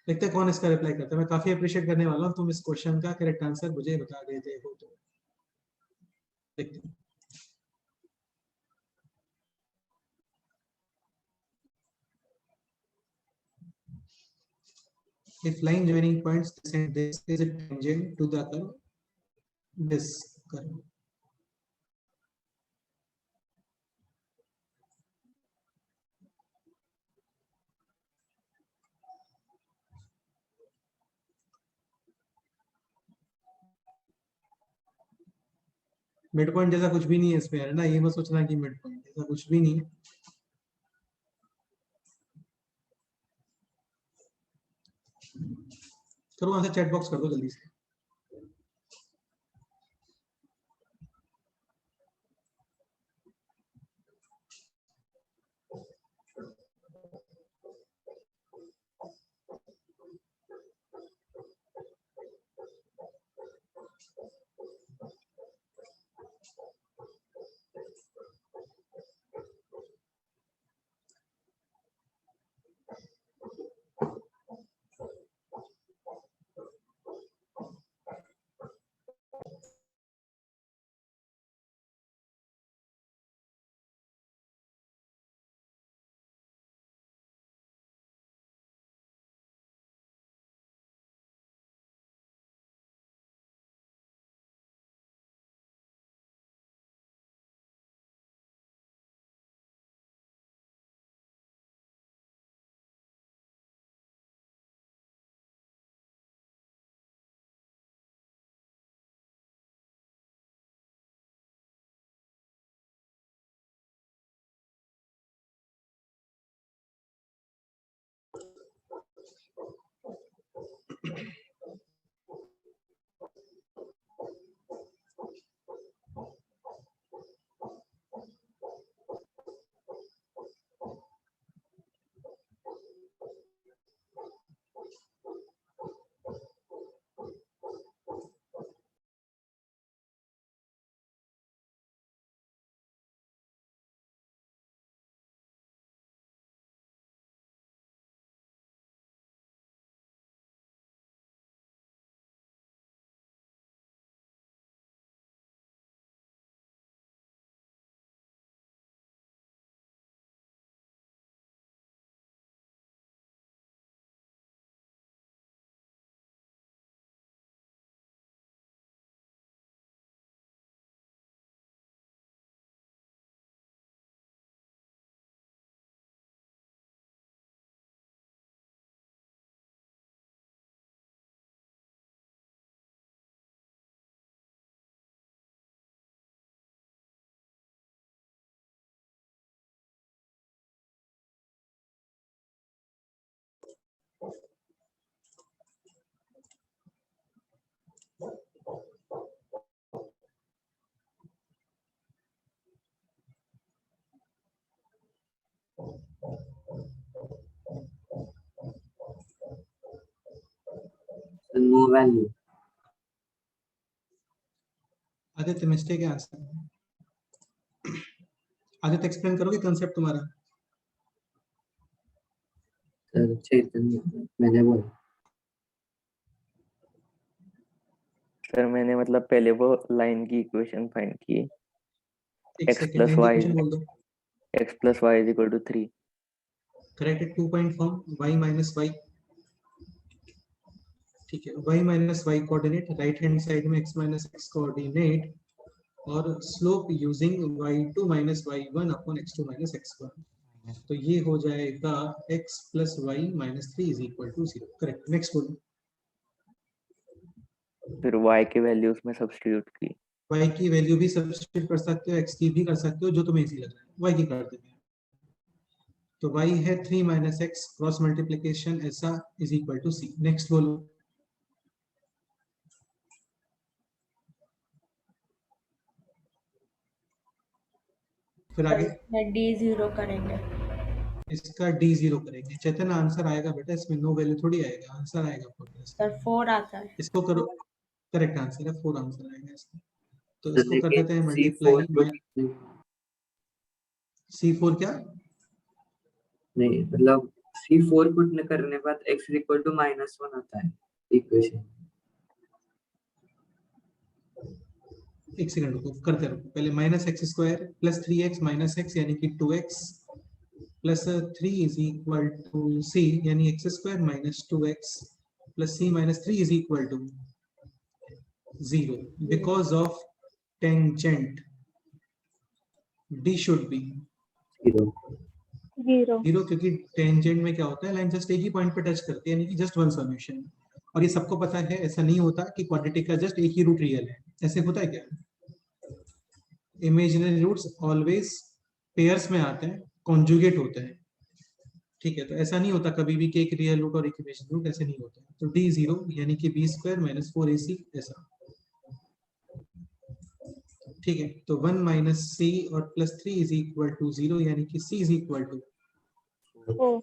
देखते हैं कौन इसका रिप्लाई करता है। मैं काफी अप्रिशिएट करने वाला हूँ तुम इस क्वेश्चन का करेक्ट आंसर मुझे बता देते हो तो। देखते हैं। If line joining points this and this is a tangent to the curve, this curve. Mid point जैसा कुछ भी नहीं है इसमें, है ना? ये मत सोचना कि मिड पॉइंट जैसा कुछ भी नहीं। करो वहां से चैट बॉक्स कर दो जल्दी से। So no value. Aditya mistake है आंसर। आदित्य एक्सप्लेन करोगे कंसेप्ट तुम्हारा? सर चैतन्य मैंने बोला। सर मैंने मतलब पहले वो लाइन की इक्वेशन फाइंड की, एक x सेकंड plus लाइन की y इक्वेशन बोल दो। x plus y is equal to 3. Correct है, 2 point form y minus y. ठीक है, y minus y coordinate, right hand side में x माइनस एक्स कोऑर्डिनेट, और slope using y2 minus y1 upon x2 minus x1। तो ये हो जाएगा x plus y minus 3 is equal to 0। Correct, next बोलो। फिर y के वैल्यूज में सब्स्टिट्यूट की। y की वैल्यू भी सब्स्टिट्यूट कर सकते हो, x की भी कर सकते हो, जो तुम्हें इजी लग रहा है। y की कर देते हैं। तो y है 3 माइनस एक्स, क्रॉस मल्टीप्लीकेशन ऐसा is equal to c। Next बोलो। फिर आगे D0 करेंगे। इसका d0 करेंगे। चेतन आंसर आएगा बेटा, इसमें नो वैल्यू थोड़ी आएगा, आंसर आएगा पूरा इसका। सर 4 आता है। इसको करो, करेक्ट आंसर है 4 आंसर आएगा इसका। तो तो इसको कर लेकिन देते हैं C4 मल्टीप्लाई। C4 क्या? नहीं, मतलब C4 पुट करने के बाद x इक्वल टू -1 आता है इक्वेशन। एक सेकंड रुको, करते रहो। पहले minus x square plus 3x minus x यानी कि 2x plus 3 is equal to c यानी x square minus 2x plus c minus 3 is equal to 0 because of tangent d should be 0 0 क्योंकि tangent में क्या होता है, लाइन जस्ट एक ही point पे टच करती है, यानी कि जस्ट वन सॉल्यूशन। और ये सबको पता है, ऐसा नहीं होता कि क्वाड्रेटिक का जस्ट एक ही रूट रियल है। ऐसे होता है क्या? इमेजिनरी रूट्स ऑलवेज पेयर्स में आते हैं, कॉन्जुगेट होते हैं। ठीक है, तो ऐसा नहीं होता कभी भी कि एक रियल रूट और एक इमेजिनरी रूट, ऐसे नहीं होता। तो d0 यानी कि b स्क्वायर माइनस 4ac ऐसा। ठीक है, तो 1 माइनस c और प्लस 3 इज इक्वल टू 0 यानी कि c इज इक्वल टू। 4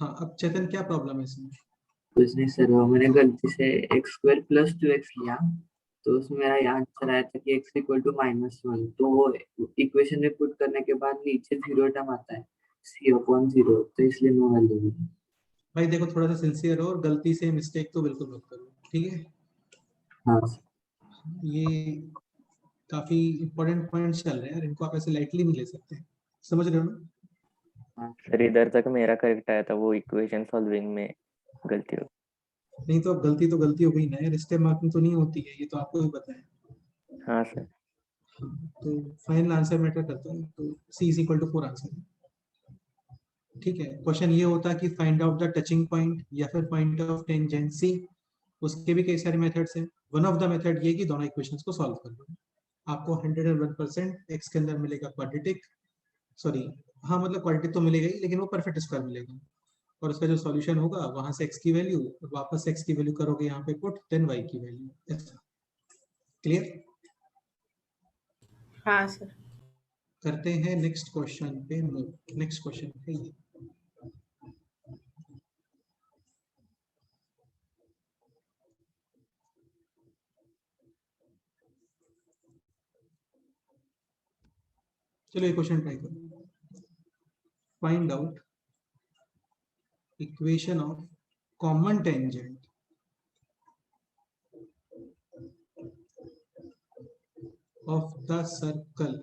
हाँ, अब चेतन क्या प्रॉब्लम है इसमें? कुछ नहीं सर, वो मैंने गलती से x² प्लस 2x लिया, तो उसमें मेरा यहाँ आंसर आया था कि x इक्वल टू -1। तो वो इक्वेशन में पुट करने के बाद नीचे 0 टर्म आता है c/0, तो इसलिए नो वैल्यू। भाई देखो, थोड़ा सा सिंसियर हो, और गलती से मिस्टेक तो बिल्कुल मत करो, ठीक है? हाँ ये काफी इंपॉर्टेंट पॉइंट्स चल रहे हैं यार, इनको आप ऐसे लाइटली नहीं ले सकते। समझ रहे हो ना? हाँ सर इधर तक मेरा करेक्ट आया था, वो इक्वेशन सॉल्विंग में गलती हो। नहीं तो अब गलती तो गलती हो गई ना यार, स्टेप मार्किंग तो नहीं होती है, ये तो आपको भी पता है। हाँ सर। तो फाइनल आंसर मैटर करता है, तो c is equal to 4 answer है। ठीक है, क्वेश्चन ये होता कि find out the touching point या फिर पॉइंट ऑफ टेंजेंसी। उसके भी कई सारे मेथड्स हैं। वन ऑफ द मेथड ये कि दोनों इक्वेशंस को सॉल्व कर लो। आपको 101% एक्स के अंदर मिलेगा क्वाड्रेटिक, सॉरी हाँ मतलब क्वाड्रेटिक तो मिलेगा ही, लेकिन वो परफेक्ट स्क्वायर मिलेगा। और उसका जो सॉल्यूशन होगा, वहां से x की वैल्यू, वापस x की वैल्यू करोगे यहाँ पे पुट, देन y की वैल्यू। ऐसा क्लियर? हाँ सर। करते हैं नेक्स्ट क्वेश्चन पे मूव। नेक्स्ट क्वेश्चन है ये। चलो ये क्वेश्चन ट्राई करो। Find out equation of common tangent of the circle.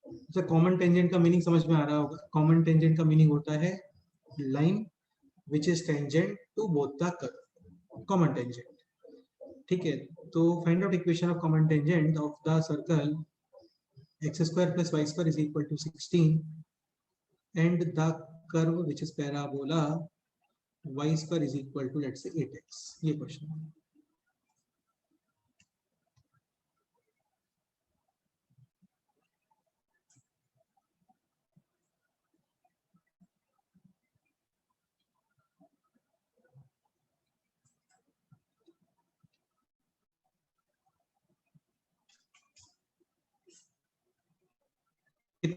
अच्छा, कॉमन टेंजेंट का मीनिंग समझ में आ रहा होगा। कॉमन टेंजेंट का मीनिंग होता है line which is tangent to both the curve, common tangent. ठीक है, तो find out equation of common tangent of the circle x square plus y square is equal to 16 and the curve which is parabola y square is equal to let's say 8x। ये question है।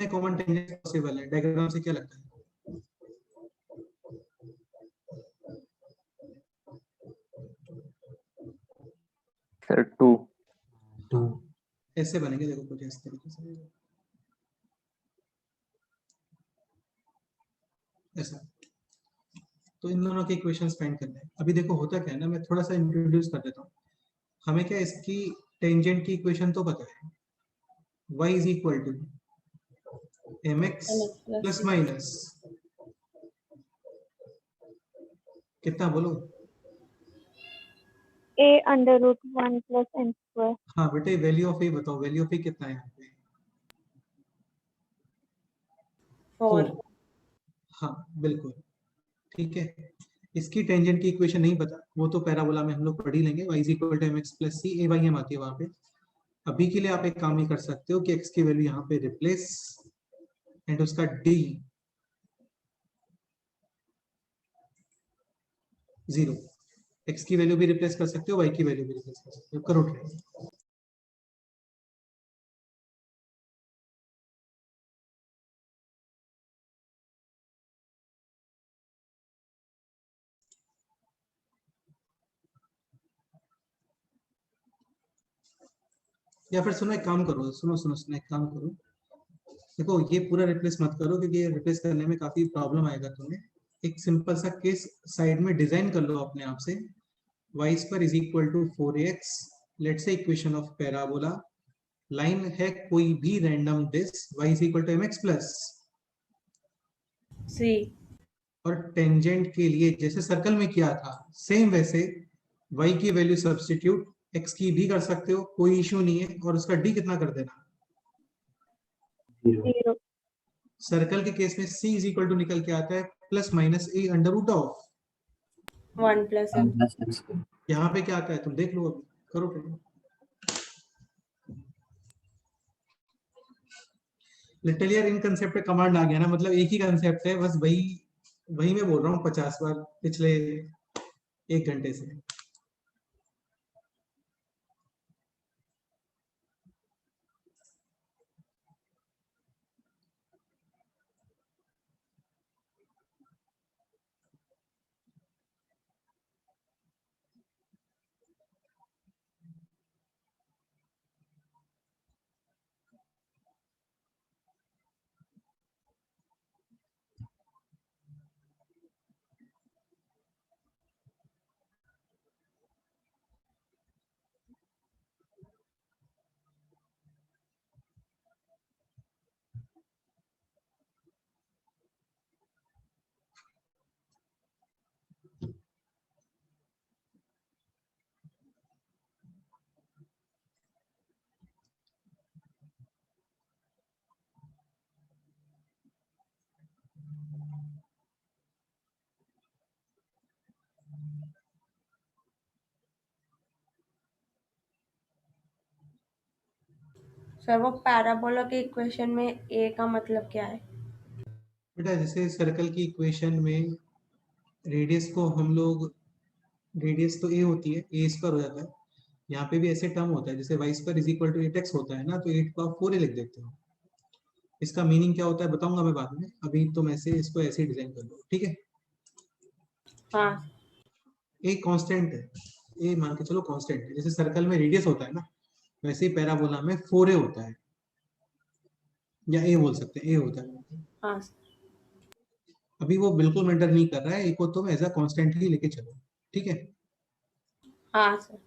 कितने common tangent possible है diagram से क्या लगता है? Sir 2। 2 ऐसे बनेंगे, देखो कुछ इस तरीके से, ऐसा। तो इन दोनों के इक्वेशंस फाइंड करने हैं। अभी देखो होता क्या है ना, मैं थोड़ा सा इंट्रोड्यूस कर देता हूँ। हमें क्या इसकी टेंजेंट की इक्वेशन तो पता है, y is equal to mx plus minus कितना बोलो? a under root 1 plus n square. हाँ बेटे, वैल्यू ऑफ ए बताओ, वैल्यू ऑफ ए कितना है यहाँ पे? 4। 4। हाँ बिल्कुल ठीक है। इसकी टेंजेंट की इक्वेशन नहीं पता, वो तो पैराबोला में हम लोग पढ़ ही लेंगे। y is equal to mx plus c, a y m आती है वहां पे। अभी के लिए आप एक काम ही कर सकते हो कि x की वैल्यू यहाँ पे रिप्लेस एंड उसका d 0, x की वैल्यू भी रिप्लेस कर सकते हो, y की वैल्यू भी रिप्लेस कर सकते हो। करो ट्राई। या फिर सुनो एक काम करो, सुनो सुनो सुनो एक काम करो, देखो ये पूरा रिप्लेस मत करो क्योंकि ये रिप्लेस करने में काफी प्रॉब्लम आएगा तुम्हें। एक सिंपल सा केस साइड में डिजाइन कर लो अपने आप से। y square is equal to 4x, let's say equation of parabola, line है कोई भी random this, y is equal to mx plus, c। और टेंजेंट के लिए जैसे सर्कल में किया था सेम वैसे y की वैल्यू सब्स्टिट्यूट x की भी कर सकते हो, कोई इश्यू नहीं है, और उसका d कितना कर देना। 0 0. सर्कल के केस में c इज इक्वल टू निकल के आता है plus minus a under root of, 1 plus n। Plus n square. यहाँ पे क्या आता है तुम देख लो, अभी करो करो। लिटरली यार इन कंसेप्ट पे कमांड आ गया ना, मतलब एक ही कंसेप्ट है, बस वही वही मैं बोल रहा हूँ 50 बार पिछले 1 घंटे से। सर वो पैराबोला के इक्वेशन में a का मतलब क्या है? बेटा जैसे सर्कल की इक्वेशन में रेडियस को हम लोग, रेडियस तो a होती है, a स्क्वायर हो जाता है। यहाँ पे भी ऐसे टर्म होता है, जैसे y square is equal to 8x होता है ना, तो 8 को आप 4a लिख देते हो। इसका मीनिंग क्या होता है बताऊंगा मैं बाद में, अभी तुम ऐसे इसको ऐसे डिजाइन कर लो, ठीक है। हाँ। ए कांस्टेंट है, ए मान के चलो कांस्टेंट है, जैसे सर्कल में रेडियस होता है ना, वैसे ही पैराबोला में 4a होता है, या ए बोल सकते हैं, ए होता है। हाँ। अभी वो बिल्कुल मैटर नहीं कर रहा है, ए को तुम एज अ कांस्टेंट ही लेके चलो, ठीक है। हाँ सर।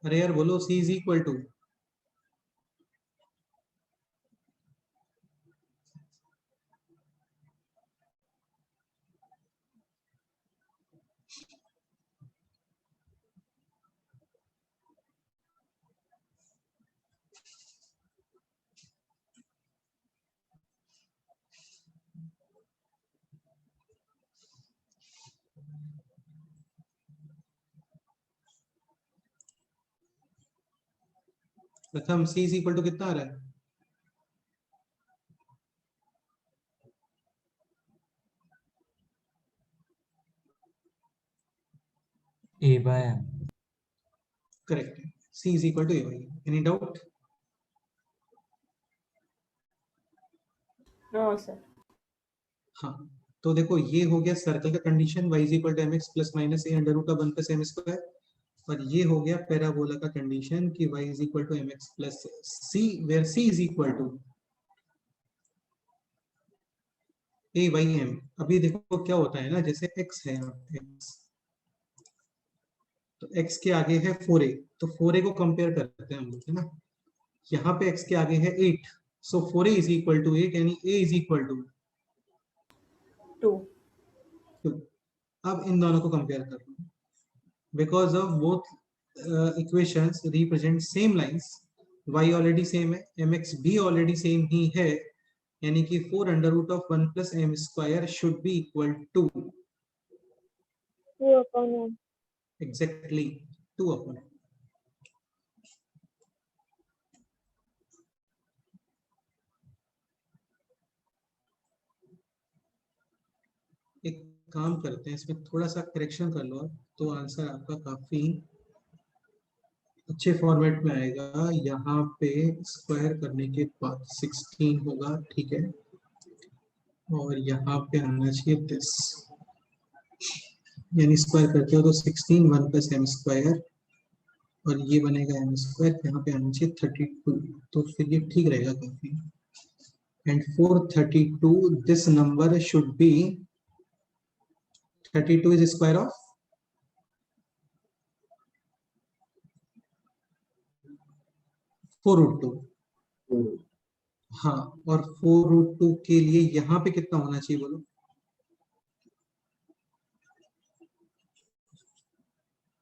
अरे यार बोलो, c इज इक्वल टू, प्रथम c इज इक्वल टू कितना आ रहा है? A by m. करेक्ट है, c is equal to a by m। Any doubt? No sir. हाँ, तो देखो ये हो गया सर्कल का condition, y is equal to mx plus minus a under root of 1 plus m square, और ये हो गया पैराबोला का कंडीशन कि y is equal to mx plus c, where c is equal to a by m। अभी देखो क्या होता है ना, जैसे x है यहाँ पे x, तो x के आगे है 4a, तो 4a को कंपेयर करते हैं हम लोग, है ना। यहाँ पे x के आगे है 8, सो 4a इज इक्वल टू 8, यानी a इज इक्वल टू 2। 2। अब इन दोनों को कंपेयर कर लो, because of both equations represent same lines, y already same है, mx भी ऑलरेडी सेम ही है, यानी कि 4 under root of 1 plus m square should be equal to 2 upon m। Exactly 2 upon. एक काम करते हैं, इसमें थोड़ा सा करेक्शन कर लो आप, तो आंसर आपका काफी अच्छे फॉर्मेट में आएगा। यहाँ पे स्क्वायर करने के बाद 16 होगा, ठीक है, और यहाँ पे आना चाहिए 10, यानी स्क्वायर करते हो तो 16 1 प्लस m स्क्वायर, और ये बनेगा m स्क्वायर, यहाँ पे आना चाहिए 32, तो फिर ये ठीक रहेगा काफी। And 432, this number should be 32 is square of 4√2। हाँ, और 4√2 के लिए यहाँ पे कितना होना चाहिए बोलो?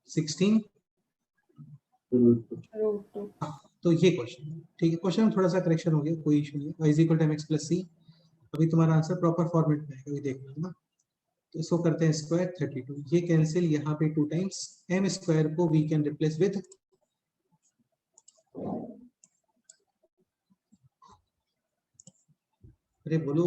16। √2। तो ये क्वेश्चन है, ठीक है, क्वेश्चन में थोड़ा सा करेक्शन हो गया, कोई इशू नहीं है। y is equal to mx plus c, अभी तुम्हारा आंसर प्रॉपर फॉर्मेट में है, अभी देख लो ना। तो इसको करते हैं स्क्वायर, 32, ये कैंसिल, यहाँ पे 2 टाइम्स m स्क्वायर को वी कैन रिप्लेस विद अरे बोलो,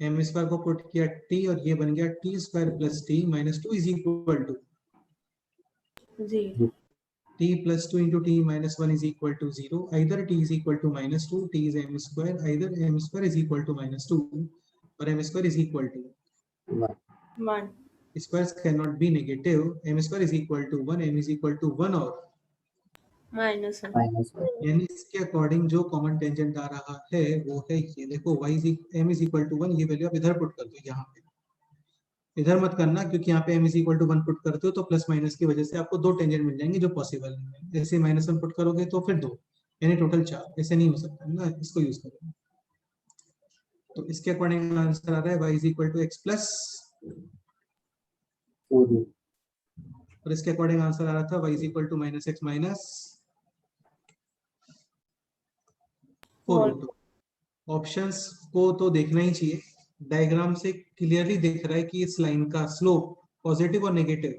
m स्क्वायर को पुट किया t, और ये बन गया t square plus t minus 2 is equal to 0। t plus 2 into t minus 1 is equal to 0. Either t is equal to minus 2, t is m square, either m square is equal to minus 2, or m square is equal to 1। squares cannot be negative. M square is equal to 1, m is equal to 1, और -1। यानी इसके according जो common tangent आ रहा है वो है ये, देखो y m is equal to 1, ये वैल्यू आप इधर पुट कर दो, यहाँ पे इधर मत करना, क्योंकि यहाँ पे m is equal to 1 put करते हो तो प्लस माइनस की वजह से आपको 2 टेंजेंट मिल जाएंगे जो पॉसिबल नहीं है। जैसे -1 पुट करोगे तो फिर 2, यानी टोटल 4, ऐसे नहीं हो सकता है ना, इसको यूज करो। तो इसके अकॉर्डिंग आंसर आ रहा है y is equal to x plus, और इसके अकॉर्डिंग आंसर आ रहा था y is equal to minus x minus 4√2। Options को तो देखना ही चाहिए, डायग्राम से क्लियरली दिख रहा है कि इस लाइन का स्लोप पॉजिटिव और negative,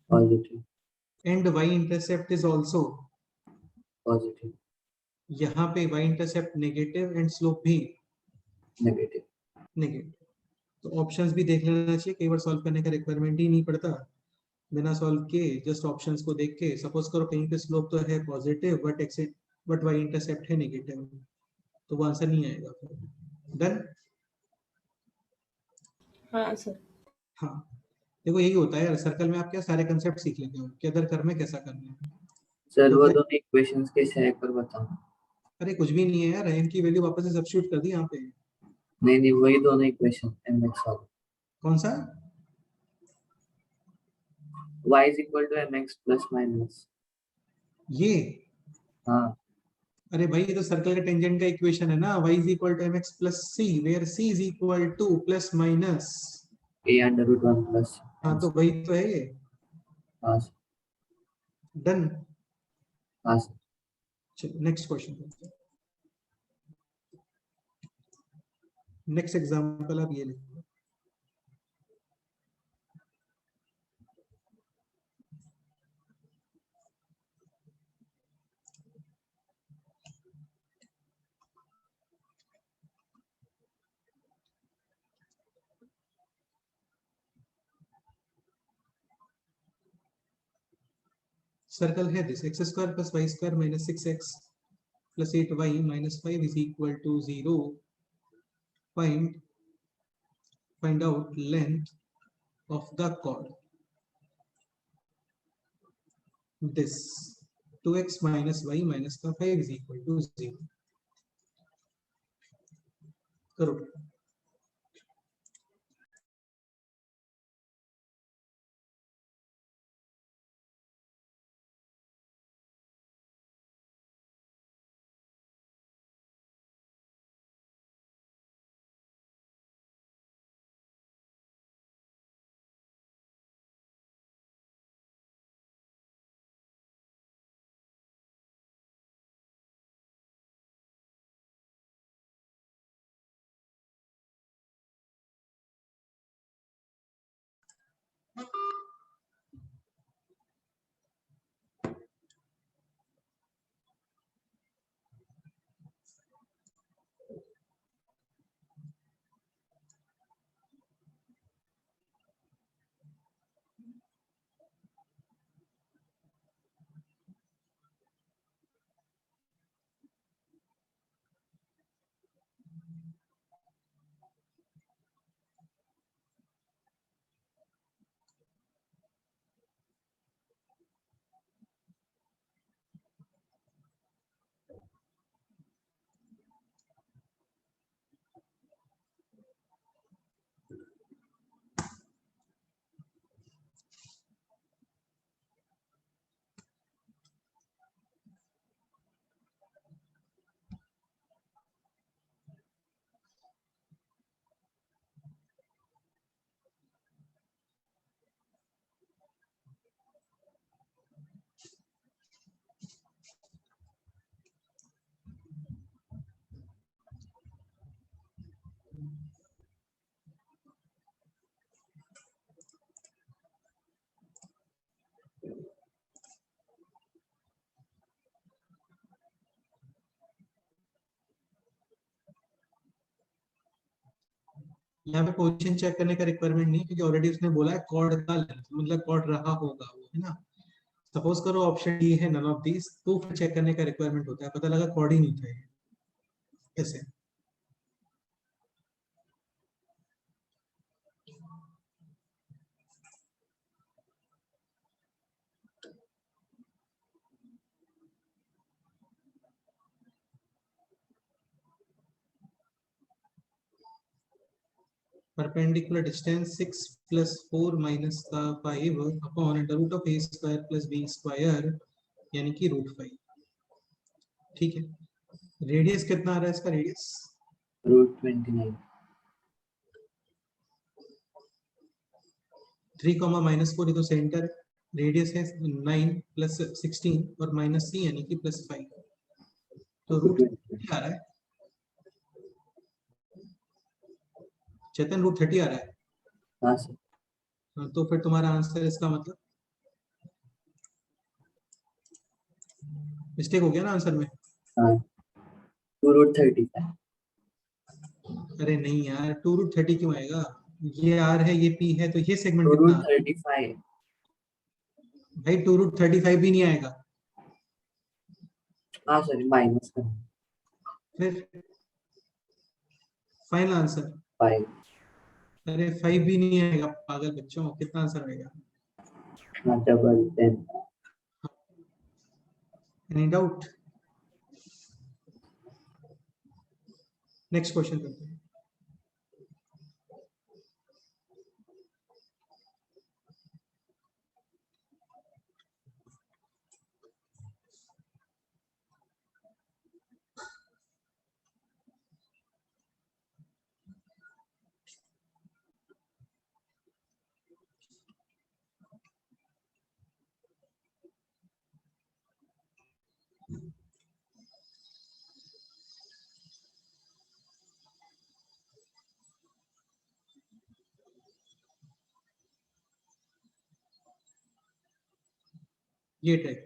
positive, and y intercept is also positive, यहाँ पे y intercept negative and slope भी नेगेटिव। नेगेटिव। तो ऑप्शंस भी देख लेना चाहिए, कई बार सॉल्व करने का रिक्वायरमेंट ही नहीं पड़ता, बिना सॉल्व के जस्ट ऑप्शंस को देख के, सपोज करो कहीं पे स्लोप तो है पॉजिटिव बट y इंटरसेप्ट है नेगेटिव, तो वो आंसर नहीं आएगा। डन? हाँ सर। हाँ, देखो यही होता है यार, सर्कल में आप क्या सारे कंसेप्ट सीख लेते हो, किधर करना है कैसा करना है। सर तो वो क्या- दोनों इक्वेशंस कैसे है कर बताओ। अरे कुछ भी नहीं है यार, n की वैल्यू वापस से सब्स्टिट्यूट कर दी यहाँ पे। नहीं वही दोनों इक्वेशन mx वाले। कौन सा? y is equal to mx plus minus. ये हाँ अरे भाई ये तो सर्कल का टेंजेंट का इक्वेशन है ना, y is equal to mx plus c where c is equal to plus minus a under root 1 plus. हाँ तो वही तो है ये। हाँ डन। हाँ चलो नेक्स्ट क्वेश्चन। नेक्स्ट एग्जांपल आप ये लिखो। सर्कल है this x square plus y square minus 6x plus 8y minus 5 is equal to 0। find out length of the chord this 2x minus y minus का 5 is equal to 0। करो। यहाँ पे position check करने का requirement नहीं, क्योंकि already उसने बोला है कॉर्ड का लेंथ, मतलब कॉर्ड रहा होगा वो, है ना। सपोज करो ऑप्शन डी है नन ऑफ दीस, तो फिर चेक करने का रिक्वायरमेंट होता है। पता लगा कॉर्ड ही नहीं था ये, कैसे। परपेंडिकुलर डिस्टेंस 6 प्लस 4 माइनस का 5 upon under root of a square plus b square यानी कि रूट 5। ठीक है, रेडियस कितना आ रहा है इसका? Radius root 29। 3 कॉमा माइनस 4 ये तो सेंटर है। रेडियस है 9 प्लस 16 और माइनस c यानी कि प्लस 5, तो रूट आ रहा है। चेतन रूट 30 आ रहा है। हाँ सर। तो फिर तुम्हारा आंसर इसका मतलब मिस्टेक हो गया ना आंसर में। हाँ 2 रूट 35। अरे नहीं यार, 2 रूट 30 क्यों आएगा? ये r है, ये p है, तो ये सेगमेंट 2 कितना रूट 35। भाई 2 रूट 35 भी नहीं आएगा। हाँ सर माइनस कर। फिर फाइनल आंसर 5। अरे 5 भी नहीं आएगा पागल बच्चों, कितना आंसर आएगा? हाँ double 10। Any doubt? Next question करते हैं। ये type.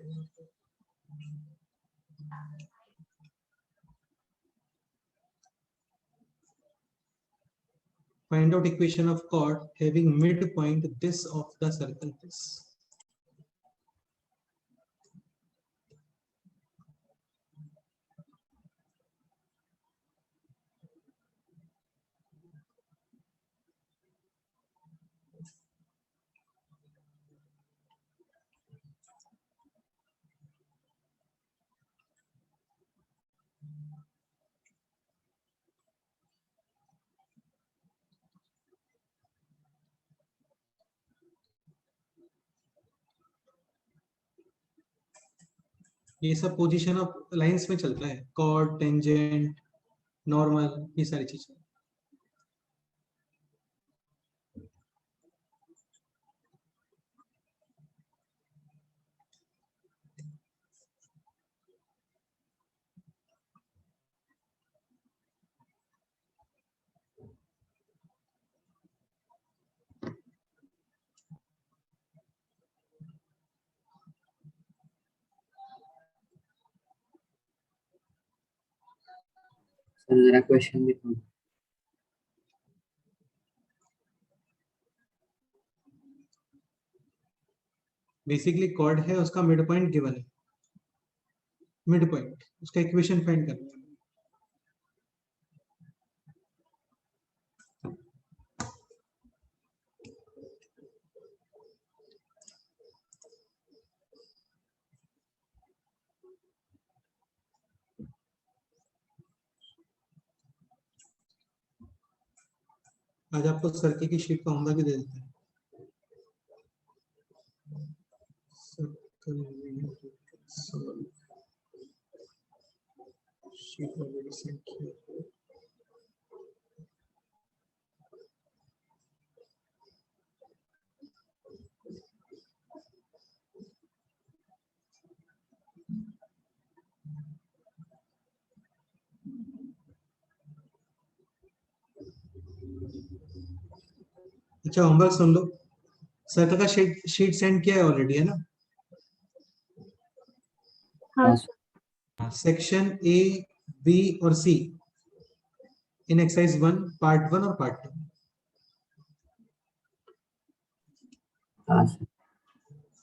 Find out equation of chord having midpoint this of the circle this. ये सब पोजीशन ऑफ लाइंस में चलता है, कॉर्ड, टेंजेंट, नॉर्मल, ये सारी चीजें। सर जरा क्वेश्चन दिखाओ। बेसिकली कॉर्ड है, उसका मिड पॉइंट गिवन है, मिड पॉइंट उसका इक्वेशन फाइंड करना है। आज आपको सर्कल की शीट का होमवर्क भी दे देते हैं। सर्कल शीट ऑलरेडी सेंड किया है। अच्छा होमवर्क सुन लो, सर्कल का शीट सेंड किया है ऑलरेडी, है ना? हाँ सेक्शन ए, बी और सी इन एक्सरसाइज 1 पार्ट 1 और पार्ट 2। हाँ sir.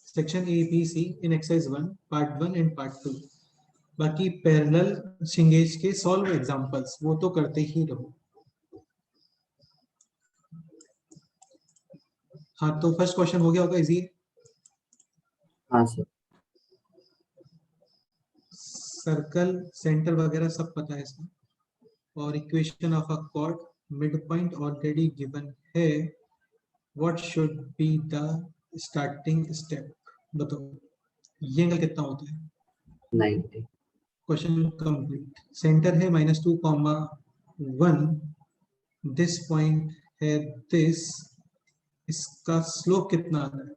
Section A B C in exercise 1 part 1 and part 2। बाकी पैरेलल शिंगेज के सॉल्व एग्जांपल्स वो तो करते ही रहो। हाँ तो फर्स्ट क्वेश्चन हो गया होगा इजी। हाँ सर। सर्कल सेंटर वगैरह सब पता है इसमें, और equation of a chord mid point already given है। What should be the starting step? बताओ ये एंगल कितना होता है? 90। Question complete. सेंटर है -2,1, दिस पॉइंट है दिस, इसका स्लोप कितना आ रहा है?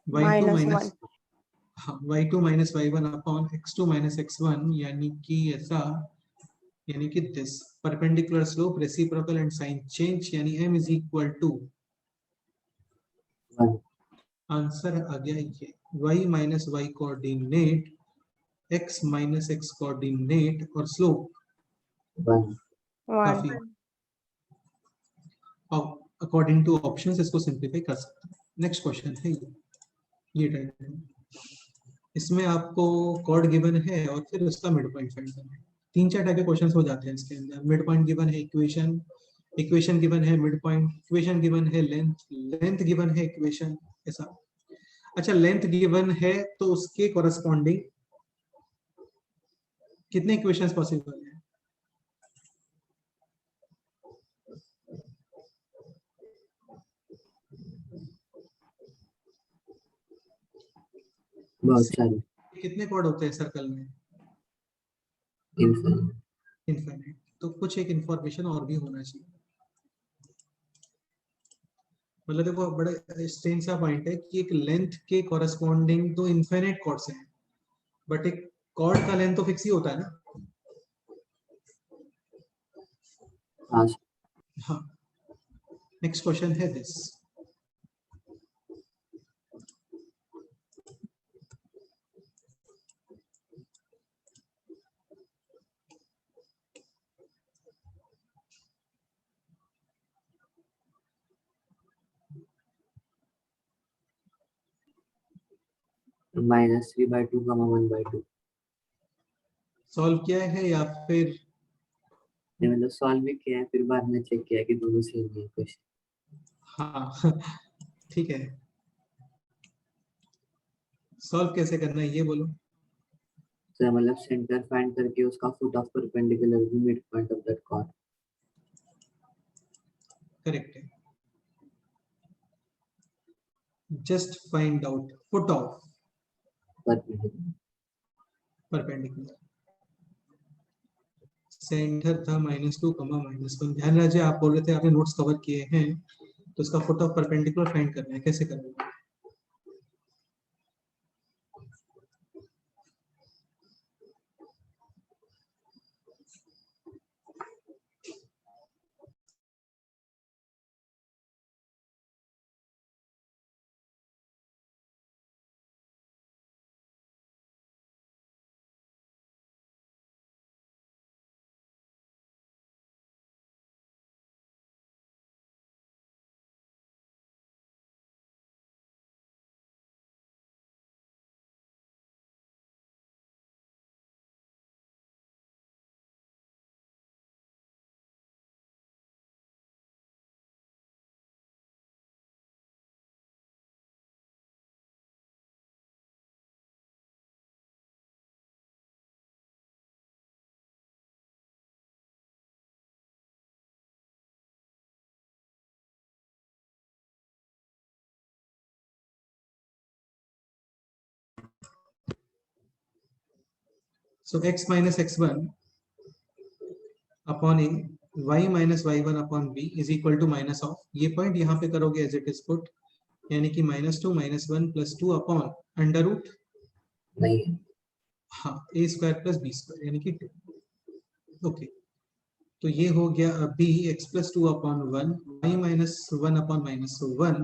y2 -1। हाँ y2 minus y1 upon x2 minus x1, यानी कि ऐसा, यानी कि this perpendicular slope reciprocal and sign change, यानी m is equal to, answer आ गया ये y minus y coordinate, x minus x coordinate और स्लोप 1। काफी। अब अकॉर्डिंग टू ऑप्शंस इसको सिंपलीफाई कर सकते हैं। नेक्स्ट क्वेश्चन है ये टाइप। इसमें आपको कॉर्ड गिवन है और फिर उसका मिड पॉइंट फाइंड करना है। 3-4 टाइप के क्वेश्चंस हो जाते हैं इसके अंदर। मिड पॉइंट गिवन है, इक्वेशन गिवन है, मिड पॉइंट इक्वेशन गिवन है, लेंथ गिवन है, इक्वेशन ऐसा। अच्छा लेंथ गिवन है तो उसके कॉरेस्पॉन्डिंग कितने इक्वेशंस पॉसिबल है? बहुत सारे। कितने कॉर्ड होते हैं सर्कल में? इनफाइनाइट। तो कुछ एक इंफॉर्मेशन और भी होना चाहिए। मतलब देखो बड़ा स्ट्रेंज सा पॉइंट है कि एक लेंथ के कॉरेस्पॉन्डिंग तो इनफाइनाइट कॉर्ड्स हैं, बट एक कॉर्ड का लेंथ तो फिक्स ही होता है ना। हाँ हाँ। नेक्स्ट क्वेश्चन है दिस, -3/2, 1/2। सॉल्व किया है या फिर नहीं, मतलब सॉल्व भी किया है, फिर बाद में चेक किया कि दोनों सेम है क्वेश्चन। हाँ ठीक है, सॉल्व कैसे करना है ये बोलो। तो मतलब सेंटर फाइंड करके उसका फुट ऑफ परपेंडिकुलर भी mid point of that chord. Correct है, just find out foot of perpendicular. Centre था -2, -1। ध्यान रखिए, आप बोल रहे थे आपने नोट्स कवर किए हैं, तो इसका फुट ऑफ परपेंडिकुलर फाइंड करना है, कैसे करना है? So x minus x1 upon a, y minus y1 upon b is equal to minus of, ये पॉइंट यहाँ पे करोगे एज इट इज पुट, यानी कि -2 -1 +2 अपॉन अंडर रूट नहीं है। हाँ a square plus b square यानी कि 2। ओके, तो ये हो गया b x plus 2 upon 1, y minus 1 upon -1,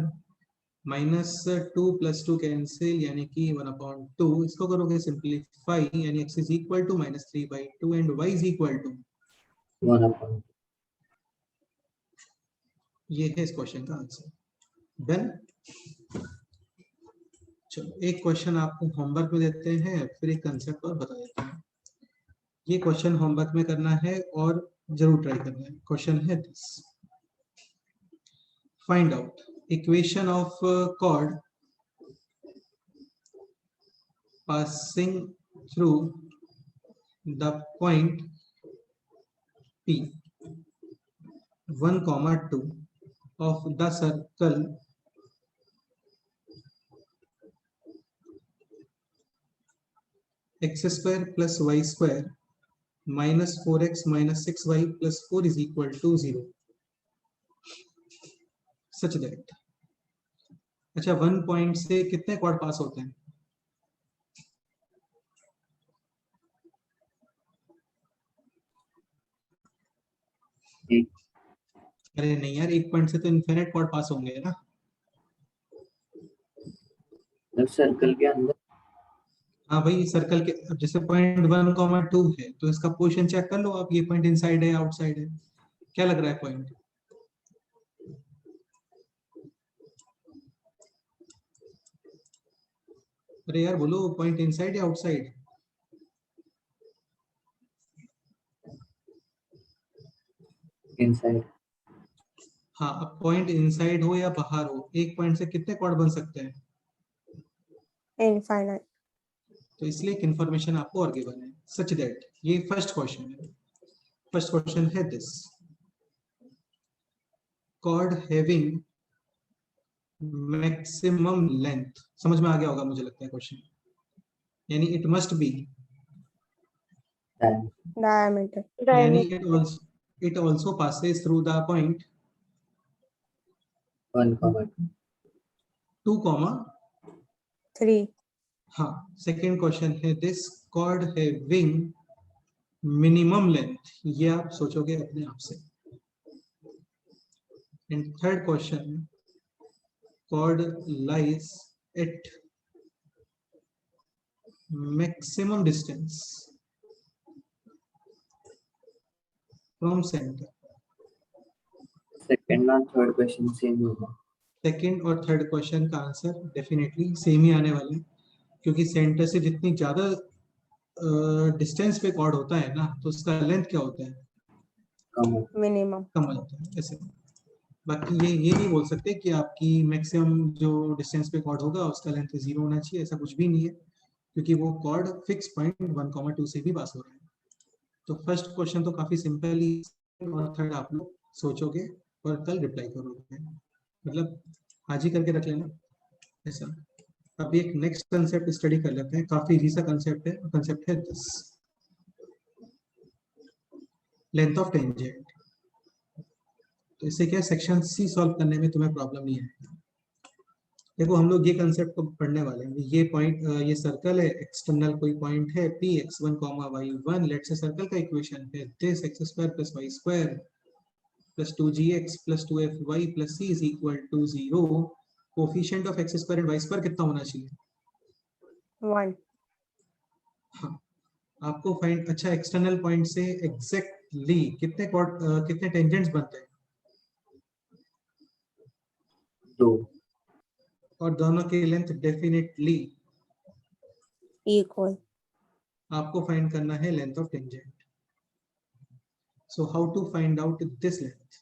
-2 + 2 cancel यानी कि 1/2। इसको करोगे सिंपलीफाई यानी x is equal to -3/2 and y is equal to 1/2। ये है इस क्वेश्चन का आंसर। डन। चलो एक क्वेश्चन आपको होमवर्क में देते हैं, फिर एक कंसेप्ट और बता देते हैं। ये क्वेश्चन होमवर्क में करना है और जरूर ट्राई करना है। क्वेश्चन है this, find out equation of chord passing through the point P 1, 2 of the circle x square plus y square minus 4x minus 6y plus 4 is equal to 0 such that, अच्छा 1 point से कितने quad पास होते हैं? अरे नहीं यार, 1 point से तो इनफिनिट क्वाड पास होंगे ना। सर्कल के अंदर, हाँ भाई, सर्कल के, अब जैसे पॉइंट 1, 2 है तो इसका पोजीशन चेक कर लो आप, ये पॉइंट इनसाइड है आउटसाइड है, क्या लग रहा है पॉइंट? अरे यार बोलो, पॉइंट इनसाइड या आउटसाइड? इनसाइड। हाँ, अब पॉइंट इनसाइड हो या बाहर हो, एक पॉइंट से कितने क्वाड बन सकते हैं? इनफाइनाइट। तो इसलिए एक इंफॉर्मेशन आपको और गिवन है सच दैट, ये फर्स्ट क्वेश्चन है। फर्स्ट क्वेश्चन है this, chord having maximum length, समझ में आ गया होगा मुझे लगता है क्वेश्चन, यानी इट मस्ट बी डायमीटर। यानी it also passes through the point 2, 3। हाँ। सेकेंड क्वेश्चन है this, chord having minimum length, ये आप सोचोगे अपने आप से। And third question, chord lies at maximum distance from center। Second और थर्ड क्वेश्चन सेम होगा। सेकेंड और थर्ड क्वेश्चन का आंसर डेफिनेटली सेम ही आने वाले हैं। क्योंकि सेंटर से जितनी ज्यादा डिस्टेंस पे कॉर्ड होता है ना, तो उसका लेंथ क्या होता है, कम हो। मिनिमम। कम हो जाता है ऐसे। बाकी ये नहीं बोल सकते कि आपकी मैक्सिमम जो डिस्टेंस पे कॉर्ड होगा उसका लेंथ 0 होना चाहिए, ऐसा कुछ भी नहीं है, क्योंकि वो कॉर्ड फिक्स पॉइंट 1,2 से भी पास हो रहा है। तो फर्स्ट क्वेश्चन तो काफी सिंपल ही, और थर्ड आप लोग सोचोगे और कल रिप्लाई करोगे, मतलब आज ही करके रख लेना ऐसा। अब एक नेक्स्ट कंसेप्ट स्टडी कर लेते हैं, काफी इजी सा कंसेप्ट है, कंसेप्ट है दिस, लेंथ ऑफ टेंजेंट। तो इससे क्या सेक्शन सी सॉल्व करने में तुम्हें प्रॉब्लम नहीं है। देखो हम लोग ये कंसेप्ट को पढ़ने वाले हैं, ये पॉइंट, ये सर्कल है, एक्सटर्नल कोई पॉइंट है p x1, y1, let's say circle का इक्वेशन है this x² + y² + 2gx + 2fy + c = 0। Coefficient of x² and y² कितना होना चाहिए? 1। हाँ, आपको फाइंड, अच्छा एक्सटर्नल पॉइंट से एग्जैक्टली कितने टेंजेंट्स बनते हैं? 2। और दोनों की लेंथ डेफिनेटली इक्वल। आपको फाइंड करना है length of tangent. So how to find out this length?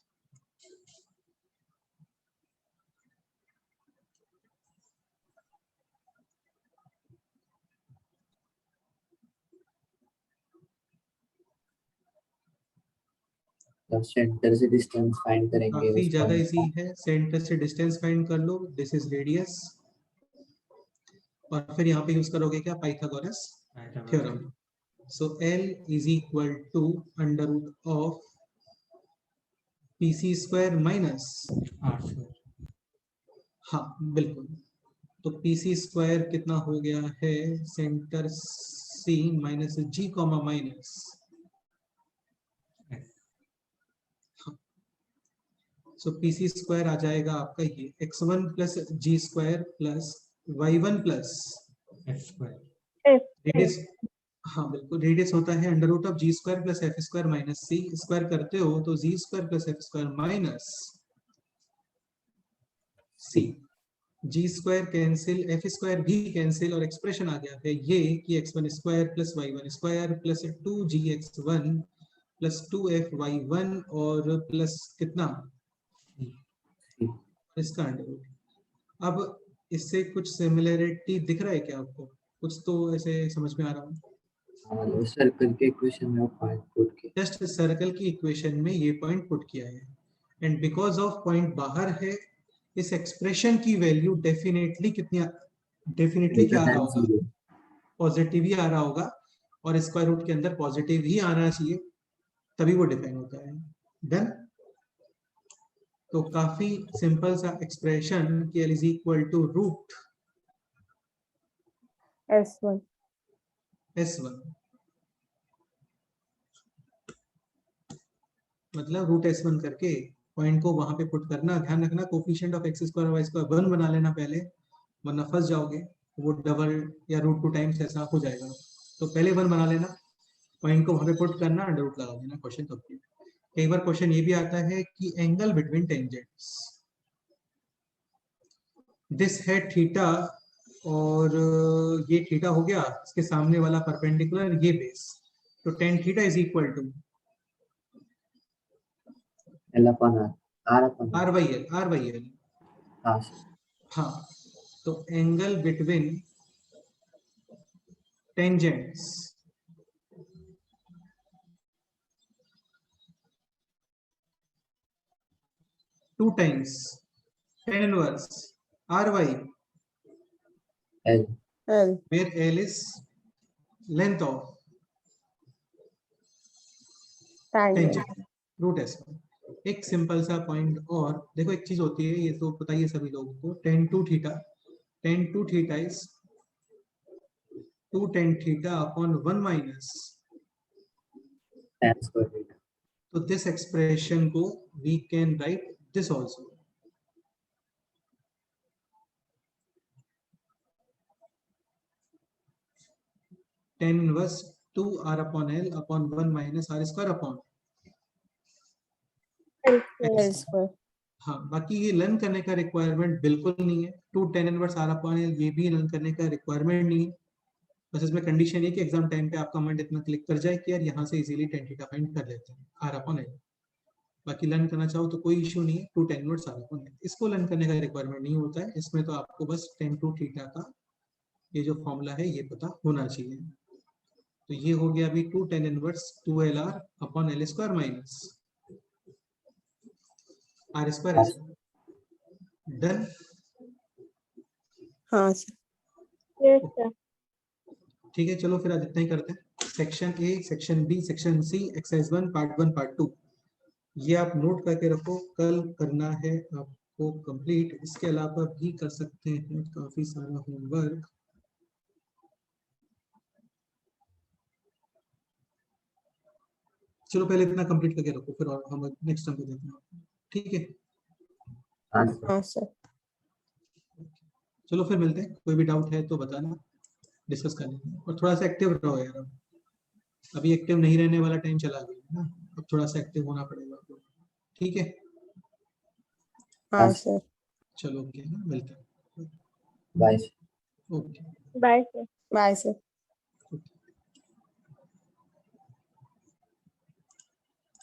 तो सेंटर से डिस्टेंस फाइंड करेंगे काफी उस ज्यादा पॉइंट इजी का। है, सेंटर से डिस्टेंस फाइंड कर लो, दिस इज रेडियस, और फिर यहाँ पे यूज करोगे क्या, Pythagoras theorem. So L = √of PC² minus, हाँ बिल्कुल, तो PC² कितना हो गया है, centre C minus G comma minus, so PC² आ जाएगा आपका ये x1 + g² + y1 + रेडियस, हाँ बिल्कुल, रेडियस होता है √of g² + f² minus c, square करते हो तो g² + f² minus c, g² cancel, f² भी कैंसिल, और एक्सप्रेशन आ गया है ये कि x1² + y1² + 2gx1 + 2fy1 और प्लस कितना, इसका अंडररूट। अब इससे कुछ सिमिलरिटी दिख रहा है क्या आपको, कुछ तो ऐसे समझ में आ रहा हो? सर्कल के इक्वेशन में पॉइंट पुट के जस्ट सर्कल की इक्वेशन में ये पॉइंट पुट किया है, एंड बिकॉज ऑफ पॉइंट बाहर है, इस एक्सप्रेशन की वैल्यू डेफिनेटली कितनी, डेफिनेटली क्या आ रहा होगा, 0। पॉजिटिव ही आ रहा होगा, और स्क्वायर रूट के अंदर पॉजिटिव ही आना चाहिए, तभी वो डिफाइन होता है। डन। तो काफी सिंपल सा एक्सप्रेशन कि L = S1। √S1, मतलब √S1 करके पॉइंट को वहां पे पुट करना। ध्यान रखना कोफिशिएंट ऑफ x² और y² 1 बना लेना पहले, वरना फंस जाओगे, वो डबल या √2 टाइम्स ऐसा हो जाएगा। तो पहले 1 बना लेना, पॉइंट को वहां पे पुट करना, अंडररूट लगा देना, क्वेश्चन कंप्लीट। कई बार क्वेश्चन ये भी आता है कि एंगल बिटवीन टेंजेंट्स, दिस है थीटा, और ये थीटा हो गया, इसके सामने वाला परपेंडिकुलर ये बेस, तो tan थीटा = L/R R/L। हाँ हाँ, तो angle between tangents two times tan inverse RY, L L। where L is length of Tangent। Tangent √S1। एक सिंपल सा पॉइंट और देखो, एक चीज होती है, ये तो बताइए सभी लोगों को, tan 2 थीटा इज 2 tan थीटा upon 1 minus, tan square theta तो दिस एक्सप्रेशन को we can write this also, tan inverse 2R/L upon 1 minus R² upon L square. L square। हाँ, बाकी ये लर्न करने का रिक्वायरमेंट बिल्कुल नहीं है। 2 tan inverse R upon L ये भी लर्न करने का रिक्वायरमेंट नहीं है। बस इसमें कंडीशन है कि एग्जाम टाइम पे आपका माइंड इतना क्लिक कर जाए कि यार यहाँ से इजीली tan थीटा फाइंड कर लेते हैं आर अपॉन एल। बाकी लर्न करना चाहो तो कोई इशू नहीं है। 2 tan inverse R upon L इसको लर्न करने का रिक्वायरमेंट नहीं होता है। इसमें तो आपको बस tan टू थीटा का ये जो फॉर्मूला है ये पता होना चाहिए। तो ये हो गया अभी 2 tan inverse 2LR upon L square minus R square s. Done. हाँ सर। Yes, sir. ठीक है, चलो फिर आज इतना ही करते हैं। Section A, section B, section C, exercise 1 part 1 part 2 ये आप नोट करके रखो, कल करना है आपको कंप्लीट। इसके अलावा भी कर सकते हैं काफी सारा होमवर्क। चलो पहले इतना कंप्लीट करके रखो, फिर और हम नेक्स्ट टाइम को देखते हैं। ठीक है, हाँ सर। हाँ सर। चलो फिर मिलते हैं। कोई भी डाउट है तो बताना, डिस्कस कर लेंगे। और थोड़ा सा एक्टिव रहो यार, अभी एक्टिव नहीं रहने वाला टाइम चला गया ना, अब थोड़ा सा एक्टिव होना पड़ेगा आपको। ठीक है, हाँ सर। चलो ओके, मिलते हैं। Bye sir. Okay. Bye, sir. Bye sir.